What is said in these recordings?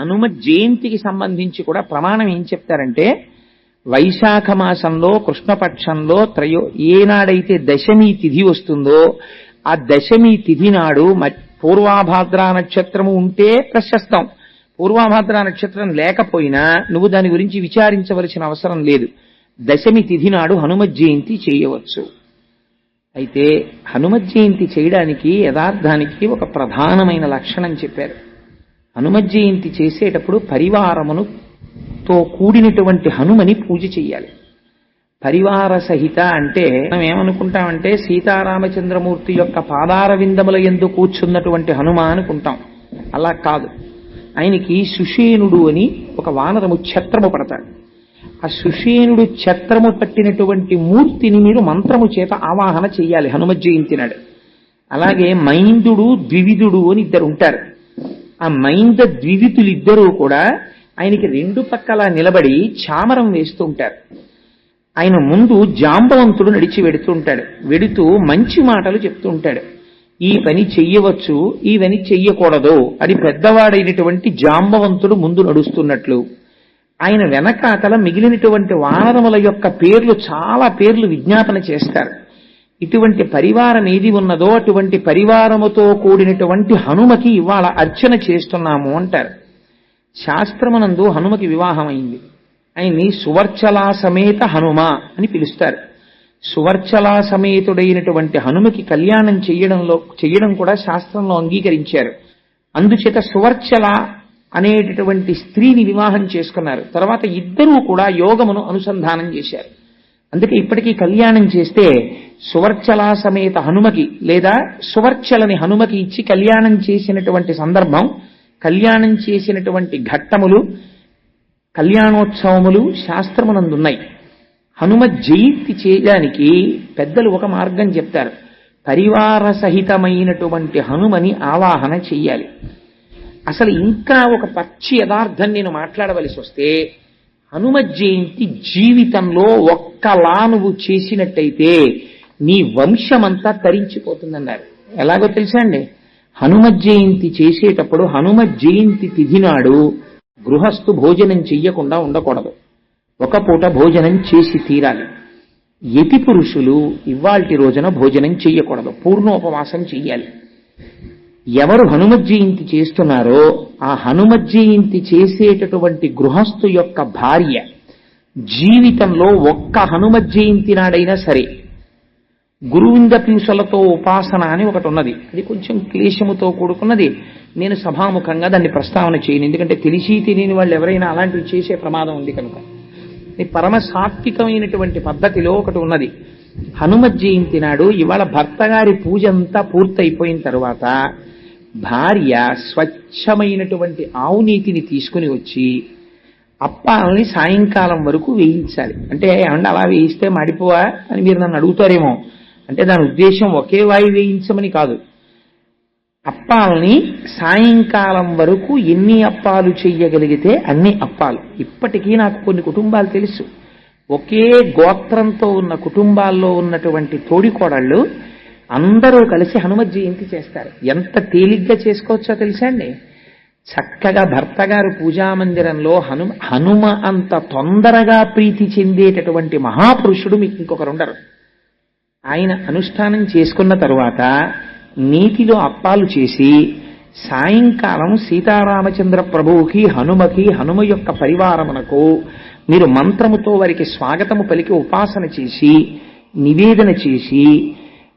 హనుమ జయంతికి సంబంధించి కూడా ప్రమాణం ఏం చెప్తారంటే, వైశాఖ మాసంలో కృష్ణపక్షంలో ఏనాడైతే దశమి తిథి వస్తుందో ఆ దశమి తిథి నాడు పూర్వాభాద్ర నక్షత్రము ఉంటే ప్రశస్తం, పూర్వాభాద్ర నక్షత్రం లేకపోయినా నువ్వు దాని గురించి విచారించవలసిన అవసరం లేదు. దశమి తిథి నాడు హనుమత్ జయంతి చేయవచ్చు. అయితే హనుమత్ జయంతి చేయడానికి యథార్థానికి ఒక ప్రధానమైన లక్షణం చెప్పారు. హనుమత్ జయంతి చేసేటప్పుడు పరివారముతో కూడినటువంటి హనుమని పూజ చెయ్యాలి. పరివార సహిత అంటే మనం ఏమనుకుంటామంటే సీతారామచంద్రమూర్తి యొక్క పాదార విందముల యందు కూర్చున్నటువంటి హనుమ అనుకుంటాం. అలా కాదు. ఆయనకి సుషేనుడు అని ఒక వానరము ఛత్రము పడతాడు. ఆ సుషేనుడు ఛత్రము పట్టినటువంటి మూర్తిని మీరు మంత్రము చేత ఆవాహన చెయ్యాలి హనుమత్ జయంతి నాడు. అలాగే మైందుడు ద్వివిధుడు అని ఇద్దరు ఉంటారు. ఆ మైంద ద్వివిధులిద్దరూ కూడా ఆయనకి రెండు పక్కల నిలబడి చామరం వేస్తూ ఉంటారు. ఆయన ముందు జాంబవంతుడు నడిచి వెడుతుంటాడు. వెడుతూ మంచి మాటలు చెప్తూ ఉంటాడు. ఈ పని చెయ్యవచ్చు, ఈ పని చెయ్యకూడదు అది పెద్దవాడైనటువంటి జాంబవంతుడు ముందు నడుస్తున్నట్లు, ఆయన వెనకాతల మిగిలినటువంటి వానరముల యొక్క పేర్లు చాలా పేర్లు విజ్ఞాపన చేస్తారు. ఇటువంటి పరివారం ఏది ఉన్నదో అటువంటి పరివారముతో కూడినటువంటి హనుమకి ఇవాళ అర్చన చేస్తున్నాము అంటారు. శాస్త్రమునందు హనుమకి వివాహమైంది. ఆయన్ని సువర్చలా సమేత హనుమ అని పిలుస్తారు. సువర్చలా సమేతుడైనటువంటి హనుమకి కళ్యాణం చెయ్యడం కూడా శాస్త్రంలో అంగీకరించారు. అందుచేత సువర్చల అనేటటువంటి స్త్రీని వివాహం చేసుకున్నారు. తర్వాత ఇద్దరూ కూడా యోగమును అనుసంధానం చేశారు. అందుకే ఇప్పటికీ కళ్యాణం చేస్తే సువర్చలా సమేత హనుమకి లేదా సువర్చలని హనుమకి ఇచ్చి కళ్యాణం చేసినటువంటి సందర్భం, కళ్యాణం చేసినటువంటి ఘట్టములు, కళ్యాణోత్సవములు శాస్త్రమునందున్నాయి. హనుమ జయంతి చేయడానికి పెద్దలు ఒక మార్గం చెప్తారు. పరివార సహితమైనటువంటి హనుమని ఆవాహన చెయ్యాలి. అసలు ఇంకా ఒక పచ్చి యథార్థం నేను మాట్లాడవలసి వస్తే, హనుమ జయంతి జీవితంలో ఒక్కలా నువ్వు చేసినట్టయితే నీ వంశమంతా తరించిపోతుందన్నారు. ఎలాగో తెలుసా అండి? హనుమ జయంతి చేసేటప్పుడు హనుమ జయంతి తిథి నాడు గృహస్థు భోజనం చెయ్యకుండా ఉండకూడదు. ఒక పూట భోజనం చేసి తీరాలి. యతి పురుషులు ఇవాల్టి రోజున భోజనం చెయ్యకూడదు, పూర్ణోపవాసం చెయ్యాలి. ఎవరు హనుమత్ జయంతి చేస్తున్నారో ఆ హనుమత్ జయంతి చేసేటటువంటి గృహస్థు యొక్క భార్య జీవితంలో ఒక్క హనుమత్ జయంతి నాడైనా సరే గురువింద పీసులతో ఉపాసన అని ఒకటి ఉన్నది. అది కొంచెం క్లేశముతో కూడుకున్నది. నేను సభాముఖంగా దాన్ని ప్రస్తావన చేయను, ఎందుకంటే తెలిసి తెలియని వాళ్ళు ఎవరైనా అలాంటివి చేసే ప్రమాదం ఉంది కనుక. పరమ సాత్వికమైనటువంటి పద్ధతిలో ఒకటి ఉన్నది. హనుమత్ జయంతి నాడు ఇవాళ భర్త గారి పూజ అంతా పూర్తయిపోయిన తర్వాత భార్య స్వచ్ఛమైనటువంటి ఆవు నీతిని తీసుకుని వచ్చి అప్పాలని సాయంకాలం వరకు వేయించాలి. అంటే ఏమంటే అలా వేయిస్తే మాడిపోవా అని మీరు నన్ను అడుగుతారేమో. అంటే దాని ఉద్దేశం ఒకే వాయి వేయించమని కాదు. అప్పాలని సాయంకాలం వరకు ఎన్ని అప్పాలు చెయ్యగలిగితే అన్ని అప్పాలు. ఇప్పటికీ నాకు కొన్ని కుటుంబాలు తెలుసు, ఒకే గోత్రంతో ఉన్న కుటుంబాల్లో ఉన్నటువంటి తోడికోడళ్ళు అందరూ కలిసి హనుమత్ జయంతి చేస్తారు. ఎంత తేలిగ్గా చేసుకోవచ్చో తెలుసా అండి? చక్కగా భర్త గారు పూజామందిరంలో హనుమ అంత తొందరగా ప్రీతి చెందేటటువంటి మహాపురుషుడు మీకు ఇంకొకరు ఉండరు. ఆయన అనుష్ఠానం చేసుకున్న తరువాత నీతిలో అప్పాలు చేసి సాయంకాలం సీతారామచంద్ర ప్రభువుకి హనుమకి హనుమ యొక్క పరివారమునకు మీరు మంత్రముతో వారికి స్వాగతము పలికి ఉపాసన చేసి నివేదన చేసి,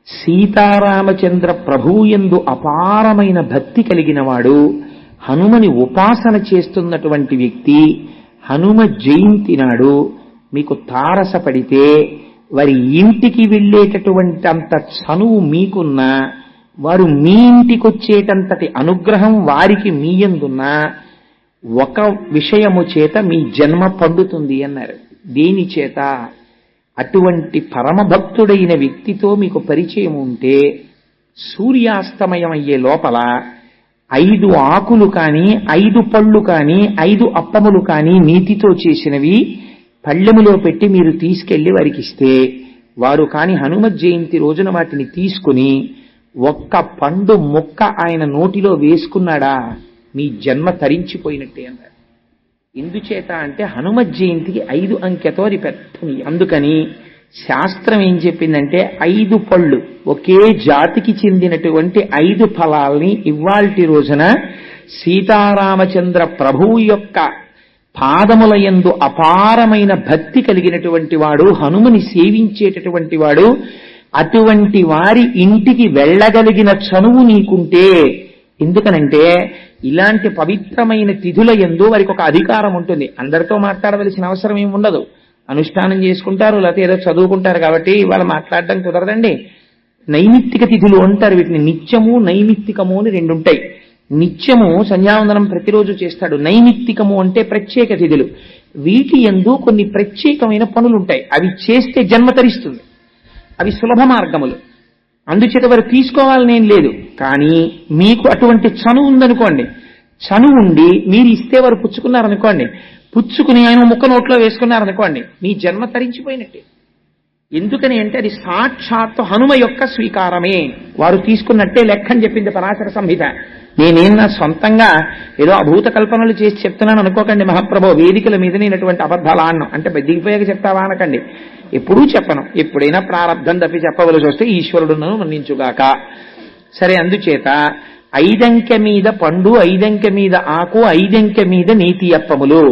సీతారామచంద్ర ప్రభువు యందు అపారమైన భక్తి కలిగిన వాడు హనుమని ఉపాసన చేస్తున్నటువంటి వ్యక్తి హనుమ జయంతి నాడు మీకు తారసపడితే వారి ఇంటికి వెళ్ళేటటువంటి అంత చనువు మీకున్నా, వారు మీ ఇంటికి వచ్చేటంతటి అనుగ్రహం వారికి మీ యందున్నా ఒక విషయము చేత మీ జన్మ పండుతుంది అన్నారు. దేని చేత? అటువంటి పరమభక్తుడైన వ్యక్తితో మీకు పరిచయం ఉంటే సూర్యాస్తమయం అయ్యే లోపల 5 ఆకులు కానీ 5 పళ్ళు కానీ 5 అప్పములు కానీ నీతితో చేసినవి పళ్ళెములో పెట్టి మీరు తీసుకెళ్లి వారికి ఇస్తే, వారు కాని హనుమత్ జయంతి రోజున వాటిని తీసుకుని ఒక్క పండు ముక్క ఆయన నోటిలో వేసుకున్నాడా మీ జన్మ తరించిపోయినట్టే అన్నారు. ఎందుచేత అంటే హనుమత్ జయంతికి 5 అంకెతో అది పెద్ద. అందుకని శాస్త్రం ఏం చెప్పిందంటే 5 పళ్ళు ఒకే జాతికి చెందినటువంటి 5 ఫలాల్ని ఇవాల్టి రోజున సీతారామచంద్ర ప్రభువు యొక్క పాదముల యందు అపారమైన భక్తి కలిగినటువంటి వాడు, హనుమని సేవించేటటువంటి వాడు, అటువంటి వారి ఇంటికి వెళ్ళగలిగిన చనువు నీకుంటే, ఎందుకనంటే ఇలాంటి పవిత్రమైన తిథుల యందు వారికి ఒక అధికారం ఉంటుంది. అందరితో మాట్లాడవలసిన అవసరం ఏమి ఉండదు, అనుష్ఠానం చేసుకుంటారు, లేకపోతే ఏదో చదువుకుంటారు కాబట్టి ఇవాళ మాట్లాడడం కుదరదండి. నైమిత్తిక తిథులు అంటారు వీటిని. నిత్యము నైమిత్తికము అని 2 ఉంటాయి. నిత్యము సంధ్యావందనం ప్రతిరోజు చేస్తాడు, నైమిత్తికము అంటే ప్రత్యేక తిథులు. వీటి యందు కొన్ని ప్రత్యేకమైన పనులు ఉంటాయి, అవి చేస్తే జన్మ తరిస్తుంది, అవి సులభ మార్గములు. అందుచేత వారు తీసుకోవాలనేం లేదు. కానీ మీకు అటువంటి చనువు ఉందనుకోండి, చనువు ఉండి మీరు ఇస్తే వారు పుచ్చుకున్నారనుకోండి, పుచ్చుకుని ఆయన ముక్క నోట్లో వేసుకున్నారనుకోండి, మీ జన్మ తరించిపోయినట్టే. ఎందుకని అంటే అది సాక్షాత్తు హనుమ యొక్క స్వీకారమే, వారు తీసుకున్నట్టే లెక్కని చెప్పింది పరాశర సంహిత. నేనేం నా సొంతంగా ఏదో అభూత కల్పనలు చేసి చెప్తున్నాను అనుకోకండి మహాప్రభో. వేదికల మీద నేనటువంటి అబద్ధాలు ఆడను అంటే దిగిపోయాక చెప్తావా అనకండి. ఎప్పుడూ చెప్పను, ఎప్పుడైనా ప్రారంధం తప్పి చెప్పవలసి వస్తే ఈశ్వరుడు నన్ను మన్నించుగాక. సరే, అందుచేత 5 అంకె మీద పండు, 5 అంకె మీద ఆకు, 5 అంకె మీద నీతి అప్పములు.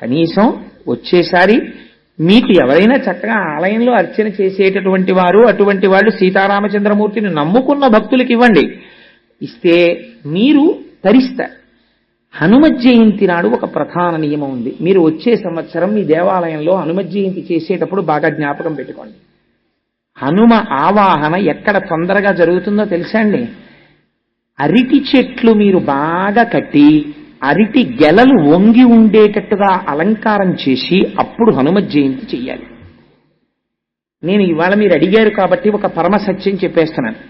కనీసం వచ్చేసారి మీకు ఎవరైనా చక్కగా ఆలయంలో అర్చన చేసేటటువంటి వారు, అటువంటి వాళ్ళు సీతారామచంద్రమూర్తిని నమ్ముకున్న భక్తులకు ఇవ్వండి. ఇస్తే మీరు తరిస్తారు. హనుమత్ జయంతి నాడు ఒక ప్రధాన నియమం ఉంది. మీరు వచ్చే సంవత్సరం మీ దేవాలయంలో హనుమత్ జయంతి చేసేటప్పుడు బాగా జ్ఞాపకం పెట్టుకోండి. హనుమ ఆవాహన ఎక్కడ తొందరగా జరుగుతుందో తెలుసా అండి? అరటి చెట్లు మీరు బాగా కట్టి అరటి గెలలు వంగి ఉండేటట్టుగా అలంకారం చేసి అప్పుడు హనుమత్ జయంతి చెయ్యాలి. నేను ఇవాళ మీరు అడిగారు కాబట్టి ఒక పరమ సత్యం చెప్పేస్తున్నాను.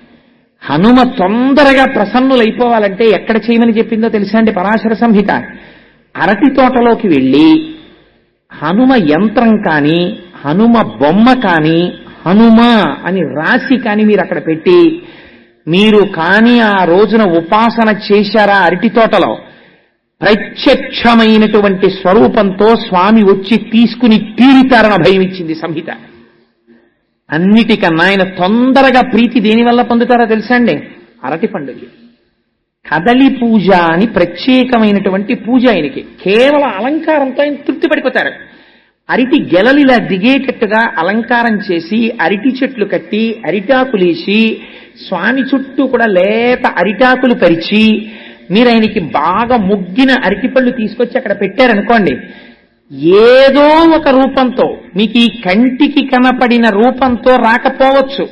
హనుమ తొందరగా ప్రసన్నులైపోవాలంటే ఎక్కడ చేయమని చెప్పిందో తెలుసా అండి పరాశర సంహిత? అరటి తోటలోకి వెళ్ళి హనుమ యంత్రం కానీ, హనుమ బొమ్మ కానీ, హనుమ అని రాసి కానీ మీరు అక్కడ పెట్టి, మీరు కానీ ఆ రోజున ఉపాసన చేశారా అరటి తోటలో, ప్రత్యక్షమైనటువంటి స్వరూపంతో స్వామి వచ్చి తీసుకుని తీరుతారని భయం ఇచ్చింది సంహిత. అన్నిటికన్నా ఆయన తొందరగా ప్రీతి దేనివల్ల పొందుతారో తెలుసా అండి? అరటి పండుగ. కదలి పూజ అని ప్రత్యేకమైనటువంటి పూజ ఆయనకి. కేవలం అలంకారంతో ఆయన తృప్తి పడిపోతారు. అరటి గెలలిలా దిగేటట్టుగా అలంకారం చేసి, అరటి చెట్లు కట్టి, అరిటాకులేసి, స్వామి చుట్టూ కూడా లేత అరిటాకులు పరిచి, మీరు ఆయనకి బాగా ముగ్గిన అరటిపళ్ళు తీసుకొచ్చి అక్కడ పెట్టారనుకోండి, ఏదో ఒక రూపంతో, మీకు ఈ కంటికి కనపడిన రూపంతో రాకపోవచ్చు,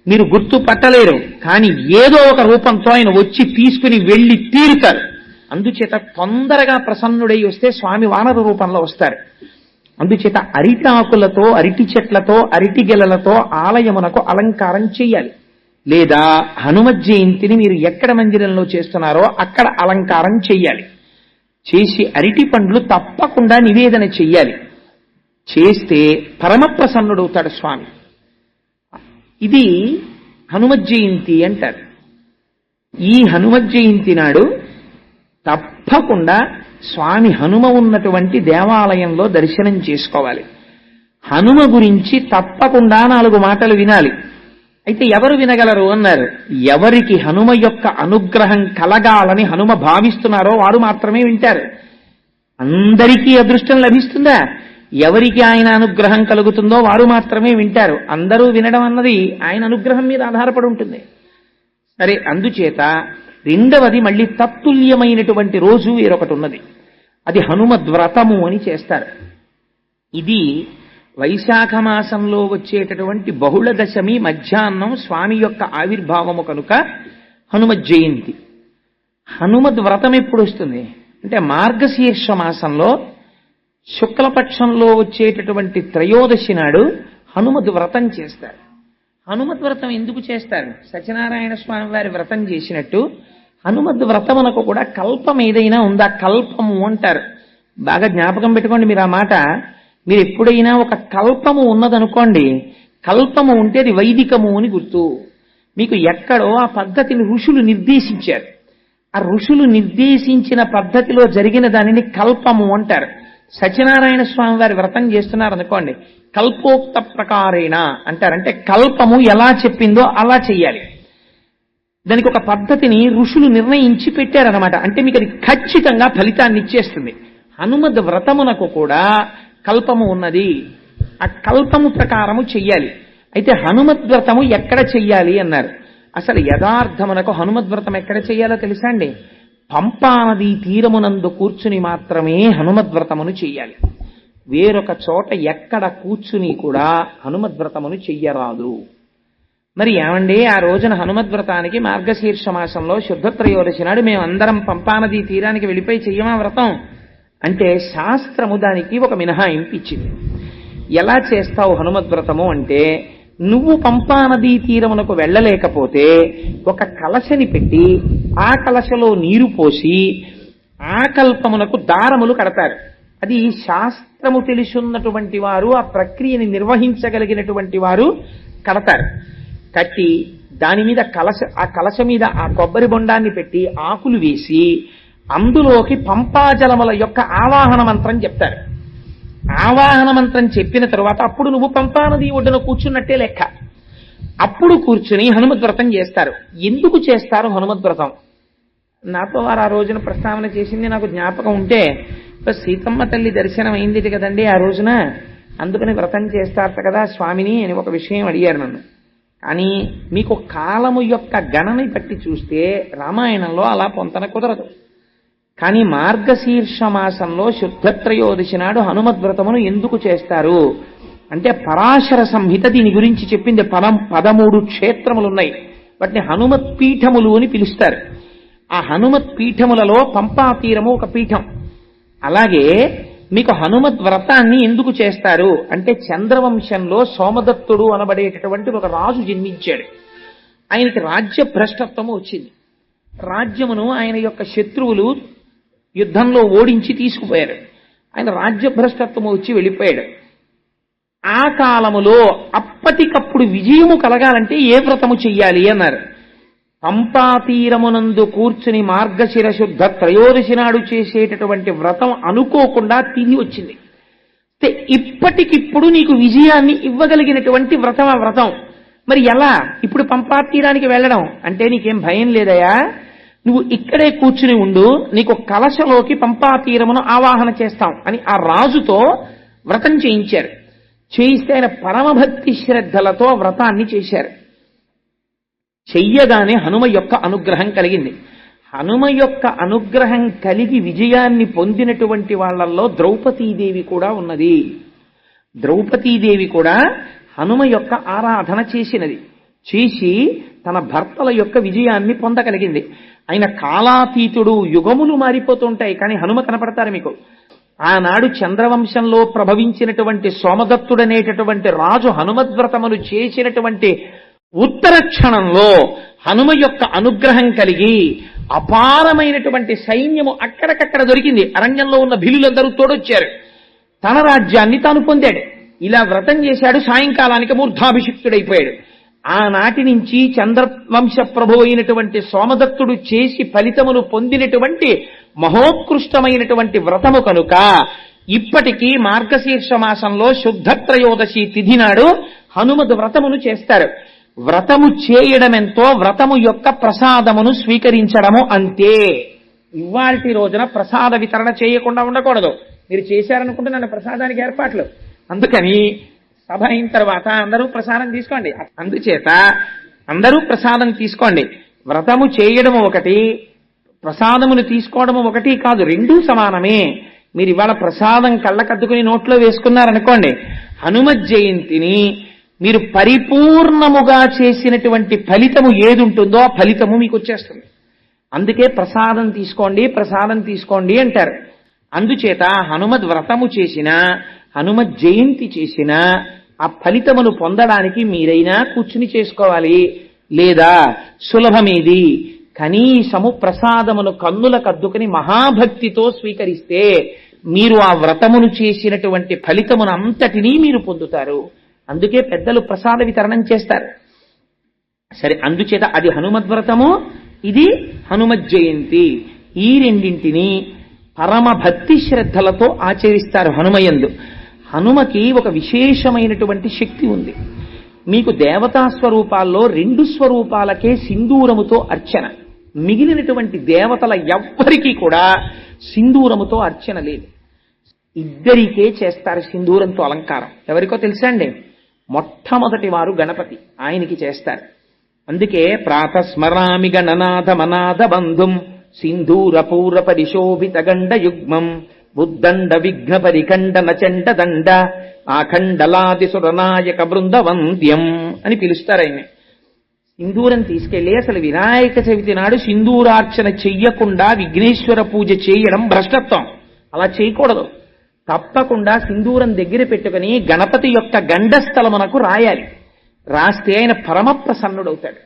మీరు గుర్తుపట్టలేరు, కానీ ఏదో ఒక రూపంతో ఆయన వచ్చి తీసుకుని వెళ్ళి తీరుతారు. అందుచేత తొందరగా ప్రసన్నుడై వస్తే స్వామి వానర రూపంలో వస్తారు. అందుచేత అరటి ఆకులతో, అరటి చెట్లతో, అరటి గెలలతో ఆలయమునకు అలంకారం చెయ్యాలి. లేదా హనుమత్ జయంతిని మీరు ఎక్కడ మందిరంలో చేస్తున్నారో అక్కడ అలంకారం చెయ్యాలి. చేసి అరటి పండ్లు తప్పకుండా నివేదన చెయ్యాలి. చేస్తే పరమప్రసన్నుడవుతాడు స్వామి. ఇది హనుమత్ జయంతి అంటారు. ఈ హనుమత్ జయంతి నాడు తప్పకుండా స్వామి హనుమ ఉన్నటువంటి దేవాలయంలో దర్శనం చేసుకోవాలి. హనుమ గురించి తప్పకుండా 4 మాటలు వినాలి. అయితే ఎవరు వినగలరు అన్నారు? ఎవరికి హనుమ యొక్క అనుగ్రహం కలగాలని హనుమ భావిస్తున్నారో వారు మాత్రమే వింటారు. అందరికీ అదృష్టం లభిస్తుందా? ఎవరికి ఆయన అనుగ్రహం కలుగుతుందో వారు మాత్రమే వింటారు. అందరూ వినడం అన్నది ఆయన అనుగ్రహం మీద ఆధారపడి ఉంటుంది. సరే, అందుచేత రెండవది మళ్ళీ తత్తుల్యమైనటువంటి రోజు వేరొకటి ఉన్నది. అది హనుమద్వ్రతము అని చేస్తారు. ఇది వైశాఖ మాసంలో వచ్చేటటువంటి బహుళ దశమి మధ్యాహ్నం స్వామి యొక్క ఆవిర్భావము కనుక హనుమత్ జయంతి. హనుమద్ వ్రతం ఎప్పుడు వస్తుంది అంటే మార్గశీర్ష మాసంలో శుక్లపక్షంలో వచ్చేటటువంటి త్రయోదశి నాడు హనుమద్ వ్రతం చేస్తారు. హనుమద్ వ్రతం ఎందుకు చేస్తారు? సత్యనారాయణ స్వామి వారి వ్రతం చేసినట్టు హనుమద్ వ్రతమునకు కూడా కల్పం ఏదైనా ఉందా? కల్పము అంటారు. బాగా జ్ఞాపకం పెట్టుకోండి మీరు ఆ మాట. మీరు ఎప్పుడైనా ఒక కల్పము ఉన్నదనుకోండి, కల్పము ఉంటే అది వైదికము అని గుర్తు. మీకు ఎక్కడో ఆ పద్ధతిని ఋషులు నిర్దేశించారు. ఆ ఋషులు నిర్దేశించిన పద్ధతిలో జరిగిన దానిని కల్పము అంటారు. సత్యనారాయణ స్వామి వారి వ్రతం చేస్తున్నారు అనుకోండి, కల్పోక్త ప్రకారేణ అంటారు. అంటే కల్పము ఎలా చెప్పిందో అలా చెయ్యాలి. దానికి ఒక పద్ధతిని ఋషులు నిర్ణయించి పెట్టారనమాట. అంటే మీకు అది ఖచ్చితంగా ఫలితాన్ని ఇచ్చేస్తుంది. హనుమద్ వ్రతమునకు కూడా కల్పము ఉన్నది. ఆ కల్పము ప్రకారము చెయ్యాలి. అయితే హనుమద్ వ్రతము ఎక్కడ చెయ్యాలి అన్నారు. అసలు యథార్థమునకు హనుమద్ వ్రతం ఎక్కడ చెయ్యాలో తెలుసా అండి? పంపానది తీరమునందు కూర్చుని మాత్రమే హనుమద్ వ్రతమును చెయ్యాలి. వేరొక చోట ఎక్కడ కూర్చుని కూడా హనుమద్ వ్రతమును చెయ్యరాదు. మరి ఏమండి, ఆ రోజున హనుమద్ వ్రతానికి మార్గశీర్ష మాసంలో శుద్ధ త్రయోదశి నాడు మేమందరం పంపానది తీరానికి వెళ్ళిపోయి చెయ్యమా వ్రతం అంటే, శాస్త్రము దానికి ఒక మినహాయింపు ఇచ్చింది. ఎలా చేస్తావు హనుమద్ వ్రతము అంటే, నువ్వు పంపానదీ తీరమునకు వెళ్ళలేకపోతే ఒక కలశని పెట్టి ఆ కలశలో నీరు పోసి ఆ కల్పమునకు దారములు కడతారు. అది శాస్త్రము తెలుసున్నటువంటి వారు, ఆ ప్రక్రియని నిర్వహించగలిగినటువంటి వారు కడతారు. కట్టి దాని మీద ఆ కలశ మీద ఆ కొబ్బరి బొండాన్ని పెట్టి ఆకులు వేసి అందులోకి పంపాజలముల యొక్క ఆవాహన మంత్రం చెప్తారు. ఆవాహన మంత్రం చెప్పిన తరువాత అప్పుడు నువ్వు పంపానది ఒడ్డున కూర్చున్నట్టే లెక్క. అప్పుడు కూర్చుని హనుమద్వ్రతం చేస్తారు. ఎందుకు చేస్తారు హనుమద్వ్రతం? నాతో వారు ఆ రోజున ప్రస్తావన చేసింది నాకు జ్ఞాపకం ఉంటే, సీతమ్మ తల్లి దర్శనం అయింది కదండి ఆ రోజున, అందుకని వ్రతం చేస్తారట కదా స్వామిని అని ఒక విషయం అడిగారు నన్ను. కానీ మీకు కాలము యొక్క గణని బట్టి చూస్తే రామాయణంలో అలా పొంతన కుదరదు. కానీ మార్గశీర్ష మాసంలో శుద్ధత్రయోదశి నాడు హనుమద్వ్రతమును ఎందుకు చేస్తారు అంటే, పరాశర సంహిత దీని గురించి చెప్పింది. 13 క్షేత్రములు ఉన్నాయి. వాటిని హనుమత్ పీఠములు అని పిలుస్తారు. ఆ హనుమత్ పీఠములలో పంపా తీరము ఒక పీఠం. అలాగే మీకు హనుమద్ వ్రతాన్ని ఎందుకు చేస్తారు అంటే, చంద్రవంశంలో సోమదత్తుడు అనబడేటటువంటి ఒక రాజు జన్మించాడు. ఆయనకి రాజ్య భ్రష్టత్వము వచ్చింది. రాజ్యమును ఆయన యొక్క శత్రువులు యుద్ధంలో ఓడించి తీసుకుపోయారు. ఆయన రాజ్యభ్రష్టత్వము వచ్చి వెళ్ళిపోయాడు. ఆ కాలములో అప్పటికప్పుడు విజయము కలగాలంటే ఏ వ్రతము చెయ్యాలి అన్నారు. పంపాతీరమునందు కూర్చుని మార్గశిర శుద్ధ త్రయోదశి నాడు చేసేటటువంటి వ్రతం అనుకోకుండా తిరిగి వచ్చింది. ఇప్పటికిప్పుడు నీకు విజయాన్ని ఇవ్వగలిగినటువంటి వ్రతం ఆ వ్రతం. మరి ఎలా ఇప్పుడు పంపాతీరానికి వెళ్ళడం అంటే, నీకేం భయం లేదయా, నువ్వు ఇక్కడే కూర్చుని ఉండు, నీకు కలశలోకి పంపాతీరమును ఆవాహన చేస్తాం అని ఆ రాజుతో వ్రతం చేయించారు. చేయిస్తే ఆయన పరమభక్తి శ్రద్ధలతో వ్రతాన్ని చేశారు. చెయ్యగానే హనుమ యొక్క అనుగ్రహం కలిగింది. హనుమ యొక్క అనుగ్రహం కలిగి విజయాన్ని పొందినటువంటి వాళ్ళల్లో ద్రౌపదీదేవి కూడా ఉన్నది. ద్రౌపదీదేవి కూడా హనుమ యొక్క ఆరాధన చేసినది. చేసి తన భర్తల యొక్క విజయాన్ని పొందగలిగింది. ఆయన కాలాతీతుడు, యుగములు మారిపోతుంటాయి కానీ హనుమ కనపడతారు మీకు. ఆనాడు చంద్రవంశంలో ప్రభవించినటువంటి సోమదత్తుడనేటటువంటి రాజు హనుమద్వ్రతములు చేసినటువంటి ఉత్తర క్షణంలో హనుమ యొక్క అనుగ్రహం కలిగి అపారమైనటువంటి సైన్యము అక్కడికక్కడ దొరికింది. అరణ్యంలో ఉన్న భిలులందరూ తోడొచ్చారు. తన రాజ్యాన్ని తాను పొందాడు. ఇలా వ్రతం చేశాడు. సాయంకాలానికి మూర్ధాభిషిక్తుడైపోయాడు. ఆనాటి నుంచి చంద్రవంశ ప్రభు అయినటువంటి సోమదత్తుడు చేసి ఫలితమును పొందినటువంటి మహోత్కృష్టమైనటువంటి వ్రతము కనుక ఇప్పటికీ మార్గశీర్ష మాసంలో శుద్ధ త్రయోదశి తిథి నాడు హనుమద్ వ్రతమును చేస్తారు. వ్రతము చేయడమెంతో వ్రతము యొక్క ప్రసాదమును స్వీకరించడము అంతే. ఇవాల్టి రోజున ప్రసాద వితరణ చేయకుండా ఉండకూడదు. మీరు చేశారనుకుంటే నన్ను ప్రసాదానికి ఏర్పాట్లు. అందుకని సభ అయిన తర్వాత అందరూ ప్రసాదం తీసుకోండి. అందుచేత అందరూ ప్రసాదం తీసుకోండి. వ్రతము చేయడము ఒకటి, ప్రసాదమును తీసుకోవడము ఒకటి కాదు, రెండూ సమానమే. మీరు ఇవాళ ప్రసాదం కళ్ళకద్దుకుని నోట్లో వేసుకున్నారనుకోండి, హనుమత్ జయంతిని మీరు పరిపూర్ణముగా చేసినటువంటి ఫలితము ఏది ఉంటుందో ఆ ఫలితము మీకు వచ్చేస్తుంది. అందుకే ప్రసాదం తీసుకోండి, ప్రసాదం తీసుకోండి అంటారు. అందుచేత హనుమద్ వ్రతము చేసిన, హనుమత్ జయంతి చేసిన ఆ ఫలితమును పొందడానికి మీరైనా కూర్చుని చేసుకోవాలి. లేదా సులభమేది, కనీసము ప్రసాదమును కన్నుల కద్దుకుని మహాభక్తితో స్వీకరిస్తే మీరు ఆ వ్రతమును చేసినటువంటి ఫలితమును అంతటినీ మీరు పొందుతారు. అందుకే పెద్దలు ప్రసాద వితరణం చేస్తారు. సరే, అందుచేత అది హనుమద్వ్రతము, ఇది హనుమత్ జయంతి. ఈ రెండింటిని పరమ భక్తి శ్రద్ధలతో ఆచరిస్తారు హనుమయందు. హనుమకి ఒక విశేషమైనటువంటి శక్తి ఉంది. మీకు దేవతా స్వరూపాల్లో 2 స్వరూపాలకే సింధూరముతో అర్చన, మిగిలినటువంటి దేవతల ఎవ్వరికీ కూడా సింధూరముతో అర్చన లేదు. ఇద్దరికే చేస్తారు సింధూరంతో అలంకారం. ఎవరికో తెలుసా అండి? మొట్టమొదటి వారు గణపతి, ఆయనకి చేస్తారు. అందుకే ప్రాతస్మరామి గణనాథ మనాథ బంధుం సింధూర పూర పరిశోభిత గండ యుగ్మం బుద్దండ విఘ్న పరిఖండన చండ దండ ఆఖండలాది సురనాయక బృందవంద్యం అని పిలుస్తారు ఆయన్ని. సింధూరం తీసుకెళ్లి అసలు వినాయక చవితి నాడు సింధూరార్చన చెయ్యకుండా విఘ్నేశ్వర పూజ చేయడం భ్రష్టత్వం. అలా చేయకూడదు. తప్పకుండా సింధూరం దగ్గర పెట్టుకుని గణపతి యొక్క గండస్థలమునకు రాయాలి. రాస్తే ఆయన పరమ ప్రసన్నుడవుతాడు.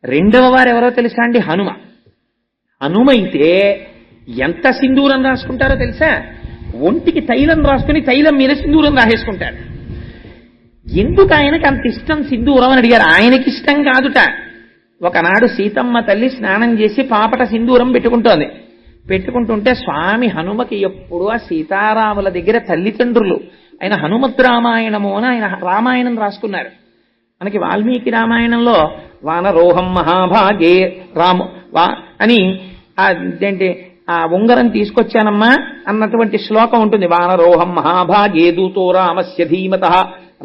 రెండవ వారు ఎవరో తెలుసా అండి? హనుమ. హనుమైతే ఎంత సింధూరం రాసుకుంటారో తెలుసా? ఒంటికి తైలం రాసుకుని తైలం మీద సింధూరం రాసేసుకుంటాడు. ఎందుకు ఆయనకి అంత ఇష్టం సింధూరం అని అడిగారు. ఆయనకి ఇష్టం కాదుట. ఒకనాడు సీతమ్మ తల్లి స్నానం చేసి పాపట సింధూరం పెట్టుకుంటుంటే స్వామి హనుమకి ఎప్పుడు ఆ సీతారాముల దగ్గర తల్లిదండ్రులు ఆయన హనుమద్ రామాయణము అని ఆయన రామాయణం రాసుకున్నారు. మనకి వాల్మీకి రామాయణంలో వానరోహం మహాభాగే రాము అని అదేంటి ఆ ఉంగరం తీసుకొచ్చానమ్మా అన్నటువంటి శ్లోకం ఉంటుంది. వానరోహం మహాభాగే దూతో రామస్య ధీమతః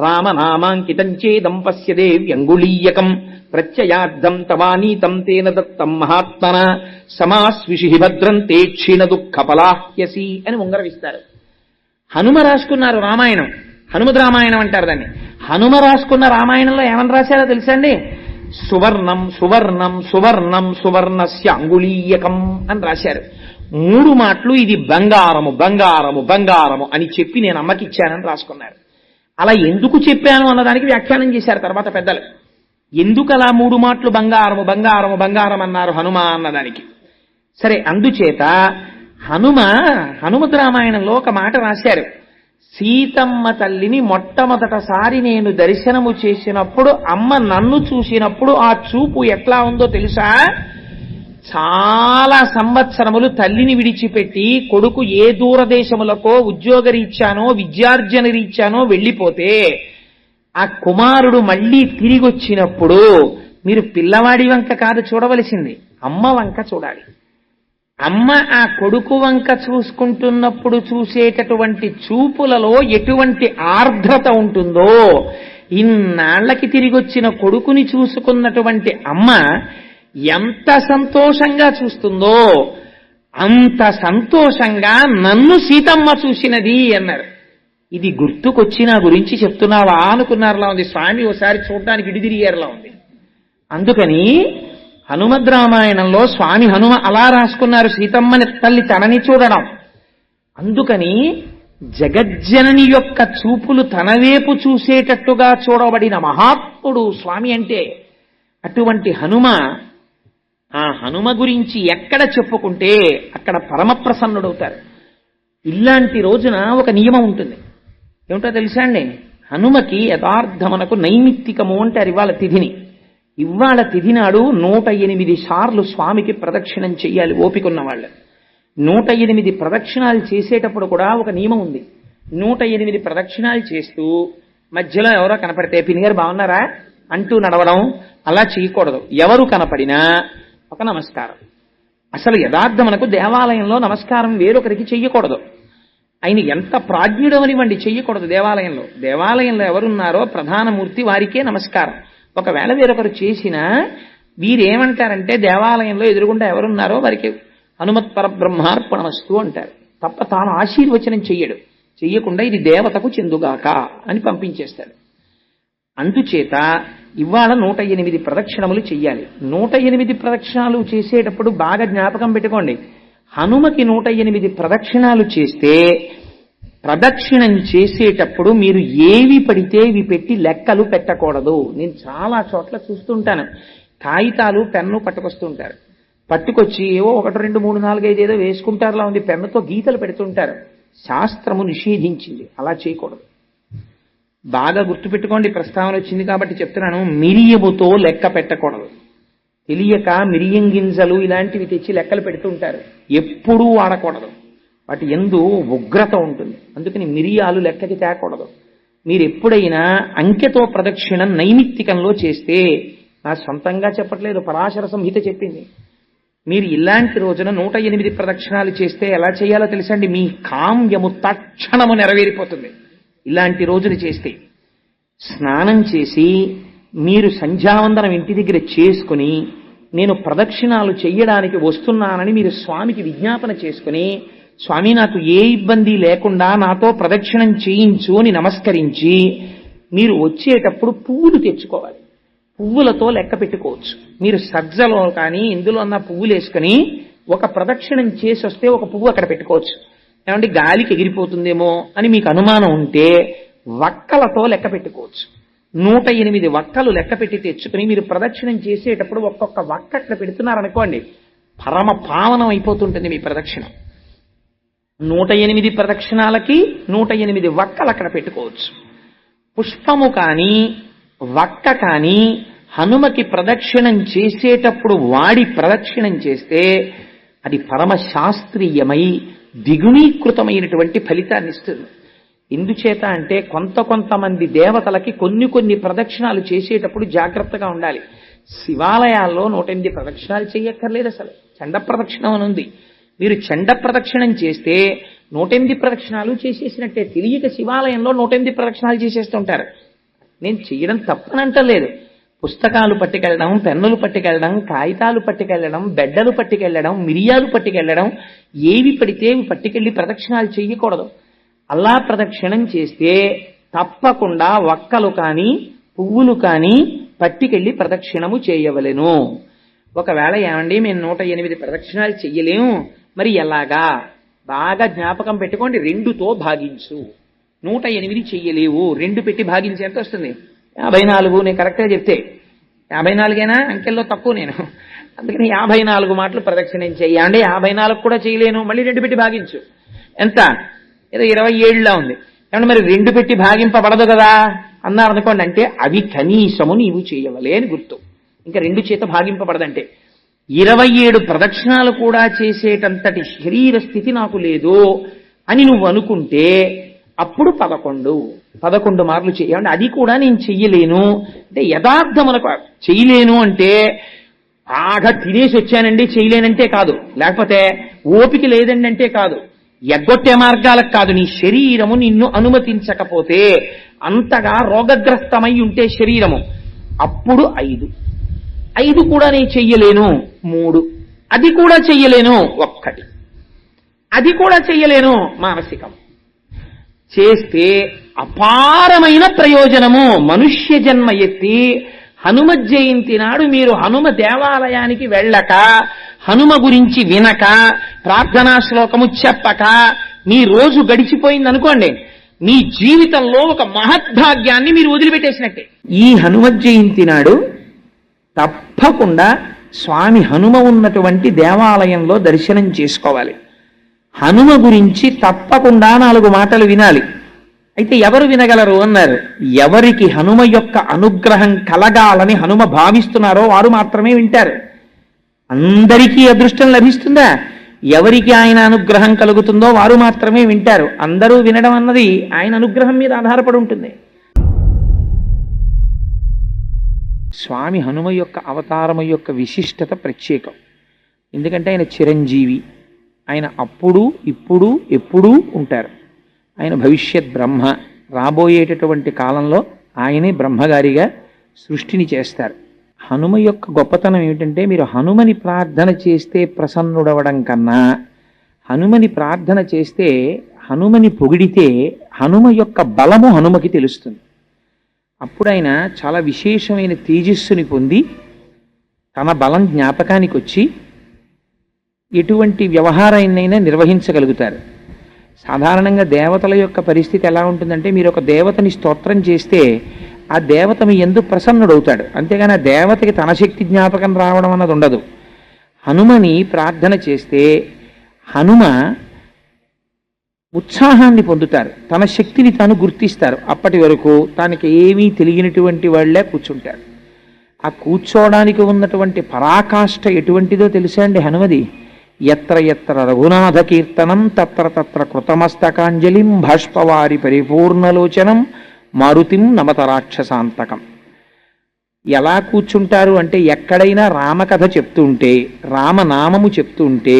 రామనామాంకితం చేదం పశ్యదే వ్యంగుళీయకం ప్రత్యయార్థం తవానీతం తేన దత్తం మహాత్మన సమాస్విషి భద్రం తే క్షీణ దుఃఖ పలాహ్యసి అని ఉంగరం ఇస్తారు. హనుమ రాసుకున్నారు రామాయణం, హనుమద్ రామాయణం అంటారు దాన్ని. హనుమ రాసుకున్న రామాయణంలో ఏమని రాశారో తెలుసా అండి? సువర్ణం సువర్ణం సువర్ణం సువర్ణస్య అంగుళీయకం అని రాశారు. 3 మాటలు ఇది బంగారము బంగారము బంగారము అని చెప్పి నేను అమ్మకిచ్చానని రాసుకున్నారు. అలా ఎందుకు చెప్పాను అన్నదానికి వ్యాఖ్యానం చేశారు తర్వాత పెద్దలు. ఎందుకు అలా 3 మాటలు బంగారము బంగారము బంగారం అన్నారు హనుమ అన్నదానికి. సరే, అందుచేత హనుమద్ రామాయణంలో ఒక మాట రాశారు. సీతమ్మ తల్లిని మొట్టమొదటిసారి నేను దర్శనము చేసినప్పుడు అమ్మ నన్ను చూసినప్పుడు ఆ చూపు ఎట్లా ఉందో తెలుసా? చాలా సంవత్సరములు తల్లిని విడిచిపెట్టి కొడుకు ఏ దూరదేశములకో ఉద్యోగరీత్యానో విద్యార్జనరీత్యానో వెళ్ళిపోతే ఆ కుమారుడు మళ్ళీ తిరిగి వచ్చినప్పుడు మీరు పిల్లవాడి వంక కాదు చూడవలసింది, అమ్మ వంక చూడాలి. అమ్మ ఆ కొడుకు వంక చూసుకుంటున్నప్పుడు చూసేటటువంటి చూపులలో ఎటువంటి ఆర్ద్రత ఉంటుందో, ఇన్నాళ్లకి తిరిగి వచ్చిన కొడుకుని చూసుకున్నటువంటి అమ్మ ఎంత సంతోషంగా చూస్తుందో అంత సంతోషంగా నన్ను సీతమ్మ చూసినది అన్నారు. ఇది గుర్తుకొచ్చి నా గురించి చెప్తున్నావా అనుకున్నారులా ఉంది. స్వామి ఓసారి చూడడానికి ఇడిదిరిగేరులా ఉంది. అందుకని హనుమద్ రామాయణంలో స్వామి హనుమ అలా రాసుకున్నారు, సీతమ్మని తల్లి తనని చూడడం. అందుకని జగజ్జనని యొక్క చూపులు తనవేపు చూసేటట్టుగా చూడబడిన మహాత్ముడు స్వామి అంటే. అటువంటి హనుమ, ఆ హనుమ గురించి ఎక్కడ చెప్పుకుంటే అక్కడ పరమప్రసన్నుడవుతారు. ఇలాంటి రోజున ఒక నియమం ఉంటుంది. ఏమిటో తెలుసా అండి? హనుమకి యథార్థమనకు నైమిత్తికము అంటారు ఇవాళ తిథిని. ఇవాళ తిథి నాడు 108 సార్లు స్వామికి ప్రదక్షిణం చెయ్యాలి ఓపికన్న వాళ్ళు. 108 ప్రదక్షిణాలు చేసేటప్పుడు కూడా ఒక నియమం ఉంది. 108 ప్రదక్షిణాలు చేస్తూ మధ్యలో ఎవరో కనపడితే పినిగారు బాగున్నారా అంటూ నడవడం అలా చేయకూడదు. ఎవరు కనపడినా ఒక నమస్కారం. అసలు యథార్థమనకు దేవాలయంలో నమస్కారం వేరొకరికి చెయ్యకూడదు. ఆయన ఎంత ప్రాజ్ఞుడవనివ్వండి, చెయ్యకూడదు దేవాలయంలో. దేవాలయంలో ఎవరున్నారో ప్రధానమూర్తి వారికే నమస్కారం. ఒకవేళ వేరొకరు చేసినా వీరేమంటారంటే దేవాలయంలో ఎదురుగుండా ఎవరున్నారో వారికి హనుమత్ పరబ్రహ్మార్పణమస్తు అంటారు. తప్ప తాను ఆశీర్వచనం చెయ్యకుండా ఇది దేవతకు చెందుగాక అని పంపించేస్తాడు. అందుచేత ఇవాళ 108 ప్రదక్షిణములు చెయ్యాలి. 108 ప్రదక్షిణాలు చేసేటప్పుడు బాగా జ్ఞాపకం పెట్టుకోండి. హనుమకి 108 ప్రదక్షిణాలు చేస్తే ప్రదక్షిణం చేసేటప్పుడు మీరు ఏవి పడితే ఇవి పెట్టి లెక్కలు పెట్టకూడదు. నేను చాలా చోట్ల చూస్తుంటాను, కాగితాలు పెన్ను పట్టుకొస్తుంటారు. పట్టుకొచ్చి ఏవో 1 2 3 4 5 ఏదో వేసుకుంటారులా ఉంది, పెన్నుతో గీతలు పెడుతుంటారు. శాస్త్రము నిషేధించింది, అలా చేయకూడదు. బాగా గుర్తుపెట్టుకోండి, ప్రస్తావన వచ్చింది కాబట్టి చెప్తున్నాను. మిరియముతో లెక్క పెట్టకూడదు. తెలియక మిరియం గింజలు ఇలాంటివి తెచ్చి లెక్కలు పెడుతుంటారు. ఎప్పుడూ వాడకూడదు, వాటి యందు ఉగ్రత ఉంటుంది. అందుకని మిరియాలు లెక్కకి తేకూడదు. మీరు ఎప్పుడైనా అంకెతో ప్రదక్షిణం నైమిత్తికంలో చేస్తే, నా సొంతంగా చెప్పట్లేదు, పరాశర సంహిత చెప్పింది, మీరు ఇలాంటి రోజున 108 ప్రదక్షిణాలు చేస్తే ఎలా చేయాలో తెలుసండి? మీ కామ్యము తక్షణము నెరవేరిపోతుంది. ఇలాంటి రోజులు చేస్తే స్నానం చేసి మీరు సంధ్యావందనం ఇంటి దగ్గర చేసుకుని, నేను ప్రదక్షిణాలు చెయ్యడానికి వస్తున్నానని మీరు స్వామికి విజ్ఞాపన చేసుకుని, స్వామి నాకు ఏ ఇబ్బంది లేకుండా నాతో ప్రదక్షిణం చేయించు అని నమస్కరించి, మీరు వచ్చేటప్పుడు పువ్వులు తెచ్చుకోవాలి. పువ్వులతో లెక్క పెట్టుకోవచ్చు. మీరు సజ్జలో కానీ ఇందులో అన్న పువ్వులు వేసుకుని ఒక ప్రదక్షిణం చేసి వస్తే ఒక పువ్వు అక్కడ పెట్టుకోవచ్చు. ఏమంటే గాలికి ఎగిరిపోతుందేమో అని మీకు అనుమానం ఉంటే వక్కలతో లెక్క పెట్టుకోవచ్చు. 108 వక్కలు లెక్క పెట్టి తెచ్చుకుని మీరు ప్రదక్షిణం చేసేటప్పుడు ఒక్కొక్క వక్క అక్కడ పెడుతున్నారనుకోండి, పరమ పావనం అయిపోతుంటుంది మీ ప్రదక్షిణం. 108 ప్రదక్షిణాలకి 108 వక్కలు అక్కడ పెట్టుకోవచ్చు. పుష్పము కానీ వక్క కానీ హనుమకి ప్రదక్షిణం చేసేటప్పుడు వాడి ప్రదక్షిణం చేస్తే అది పరమ శాస్త్రీయమై ద్విగుణీకృతమైనటువంటి ఫలితాన్ని ఇస్తుంది. ఎందుచేత అంటే కొంతమంది దేవతలకి కొన్ని ప్రదక్షిణాలు చేసేటప్పుడు జాగ్రత్తగా ఉండాలి. శివాలయాల్లో 108 ప్రదక్షిణాలు చేయక్కర్లేదు, అసలు చండ ప్రదక్షిణం అని ఉంది. మీరు చండ ప్రదక్షిణం చేస్తే 108 ప్రదక్షిణాలు చేసేసినట్టే. తెలియక శివాలయంలో 108 ప్రదక్షిణాలు చేసేస్తుంటారు. నేను చెయ్యడం తప్పనంటలేదు. పుస్తకాలు పట్టుకెళ్ళడం, పెన్నులు పట్టుకెళ్ళడం, కాగితాలు పట్టుకెళ్ళడం, బెడ్డలు పట్టుకెళ్ళడం, మిరియాలు పట్టుకెళ్ళడం, ఏవి పడితే అవి పట్టుకెళ్ళి ప్రదక్షిణాలు చెయ్యకూడదు. అలా ప్రదక్షిణం చేస్తే తప్పకుండా వక్కలు కానీ పువ్వులు కానీ పట్టుకెళ్ళి ప్రదక్షిణము చేయవలెను. ఒకవేళ ఏమండి మేము 108 ప్రదక్షిణాలు చెయ్యలేము, మరి ఎలాగా? బాగా జ్ఞాపకం పెట్టుకోండి, 2తో భాగించు. 108 చెయ్యలేవు, 2 పెట్టి భాగించి ఎంత వస్తుంది? 54. నేను కరెక్ట్గా చెప్తే 54ఏనా? అంకెల్లో తక్కువ నేను, అందుకని 54 మాటలు ప్రదక్షిణం చెయ్యండి. 54 కూడా చేయలేను, మళ్ళీ 2 పెట్టి భాగించు. ఎంత? ఏదో 27లా ఉంది. ఏమంటే మరి 2 పెట్టి భాగింపబడదు కదా అన్నారు అనుకోండి. అంటే అవి కనీసము నీవు చేయవలే అని గుర్తు. ఇంకా 2 చేత భాగింపబడదంటే 27 ప్రదక్షిణాలు కూడా చేసేటంతటి శరీర స్థితి నాకు లేదు అని నువ్వు అనుకుంటే అప్పుడు 11 మార్లు చేయాలంటే అది కూడా నేను చెయ్యలేను అంటే యథార్థమునకు చెయ్యలేను అంటే బాగా తినేసి వచ్చానండి చేయలేనంటే కాదు, లేకపోతే ఓపిక లేదండి అంటే కాదు, ఎగ్గొట్టే మార్గాలకు కాదు. నీ శరీరము నిన్ను అనుమతించకపోతే, అంతగా రోగగ్రస్తమై ఉంటే శరీరము, అప్పుడు 5 కూడా నేను చెయ్యలేను. 3 అది కూడా చెయ్యలేను. 1 అది కూడా చెయ్యలేను. మానసికం చేస్తే అపారమైన ప్రయోజనము. మనుష్య జన్మ ఎత్తి హనుమ జయంతి నాడు మీరు హనుమ దేవాలయానికి వెళ్ళక, హనుమ గురించి వినక, ప్రార్థనా శ్లోకము చెప్పక మీ రోజు గడిచిపోయింది అనుకోండి, మీ జీవితంలో ఒక మహద్భాగ్యాన్ని మీరు వదిలిపెట్టేసినట్టే. ఈ హనుమ జయంతి నాడు తప్పకుండా స్వామి హనుమ ఉన్నటువంటి దేవాలయంలో దర్శనం చేసుకోవాలి. హనుమ గురించి తప్పకుండా 4 మాటలు వినాలి. అయితే ఎవరు వినగలరు అన్నారు? ఎవరికి హనుమ యొక్క అనుగ్రహం కలగాలని హనుమ భావిస్తున్నారో వారు మాత్రమే వింటారు. అందరికీ అదృష్టం లభిస్తుందా? ఎవరికి ఆయన అనుగ్రహం కలుగుతుందో వారు మాత్రమే వింటారు. అందరూ వినడం అన్నది ఆయన అనుగ్రహం మీద ఆధారపడి ఉంటుంది. స్వామి హనుమ యొక్క అవతారము యొక్క విశిష్టత ప్రత్యేకం. ఎందుకంటే ఆయన చిరంజీవి, ఆయన అప్పుడు ఇప్పుడు ఎప్పుడూ ఉంటారు. ఆయన భవిష్యత్ బ్రహ్మ, రాబోయేటటువంటి కాలంలో ఆయనే బ్రహ్మగారిగా సృష్టిని చేస్తారు. హనుమ యొక్క గొప్పతనం ఏమిటంటే, మీరు హనుమని ప్రార్థన చేస్తే ప్రసన్నుడవడం కన్నా, హనుమని ప్రార్థన చేస్తే, హనుమని పొగిడితే హనుమ యొక్క బలము హనుమకి తెలుస్తుంది. అప్పుడు ఆయన చాలా విశేషమైన తేజస్సుని పొంది తన బలం జ్ఞాపకానికి వచ్చి ఎటువంటి వ్యవహారాన్నైనా నిర్వహించగలుగుతారు. సాధారణంగా దేవతల యొక్క పరిస్థితి ఎలా ఉంటుందంటే, మీరు ఒక దేవతని స్తోత్రం చేస్తే ఆ దేవత మీ యందు ప్రసన్నుడవుతాడు, అంతేగాని ఆ దేవతకి తన శక్తి జ్ఞాపకం రావడం అన్నది ఉండదు. హనుమని ప్రార్థన చేస్తే హనుమ ఉత్సాహాన్ని పొందుతారు, తన శక్తిని తాను గుర్తిస్తారు. అప్పటి వరకు తనకి ఏమీ తెలియనటువంటి వాళ్లే కూర్చుంటారు. ఆ కూర్చోవడానికి ఉన్నటువంటి పరాకాష్ఠ ఎటువంటిదో తెలుసా అండి హనుమది? ఎత్ర ఎత్ర రఘునాథ కీర్తనం తత్ర తత్ర కృతమస్తకాంజలిం భాష్పవారి పరిపూర్ణలోచనం మారుతిం నమత రాక్షసాంతకం. ఎలా కూర్చుంటారు అంటే, ఎక్కడైనా రామకథ చెప్తుంటే, రామనామము చెప్తుంటే,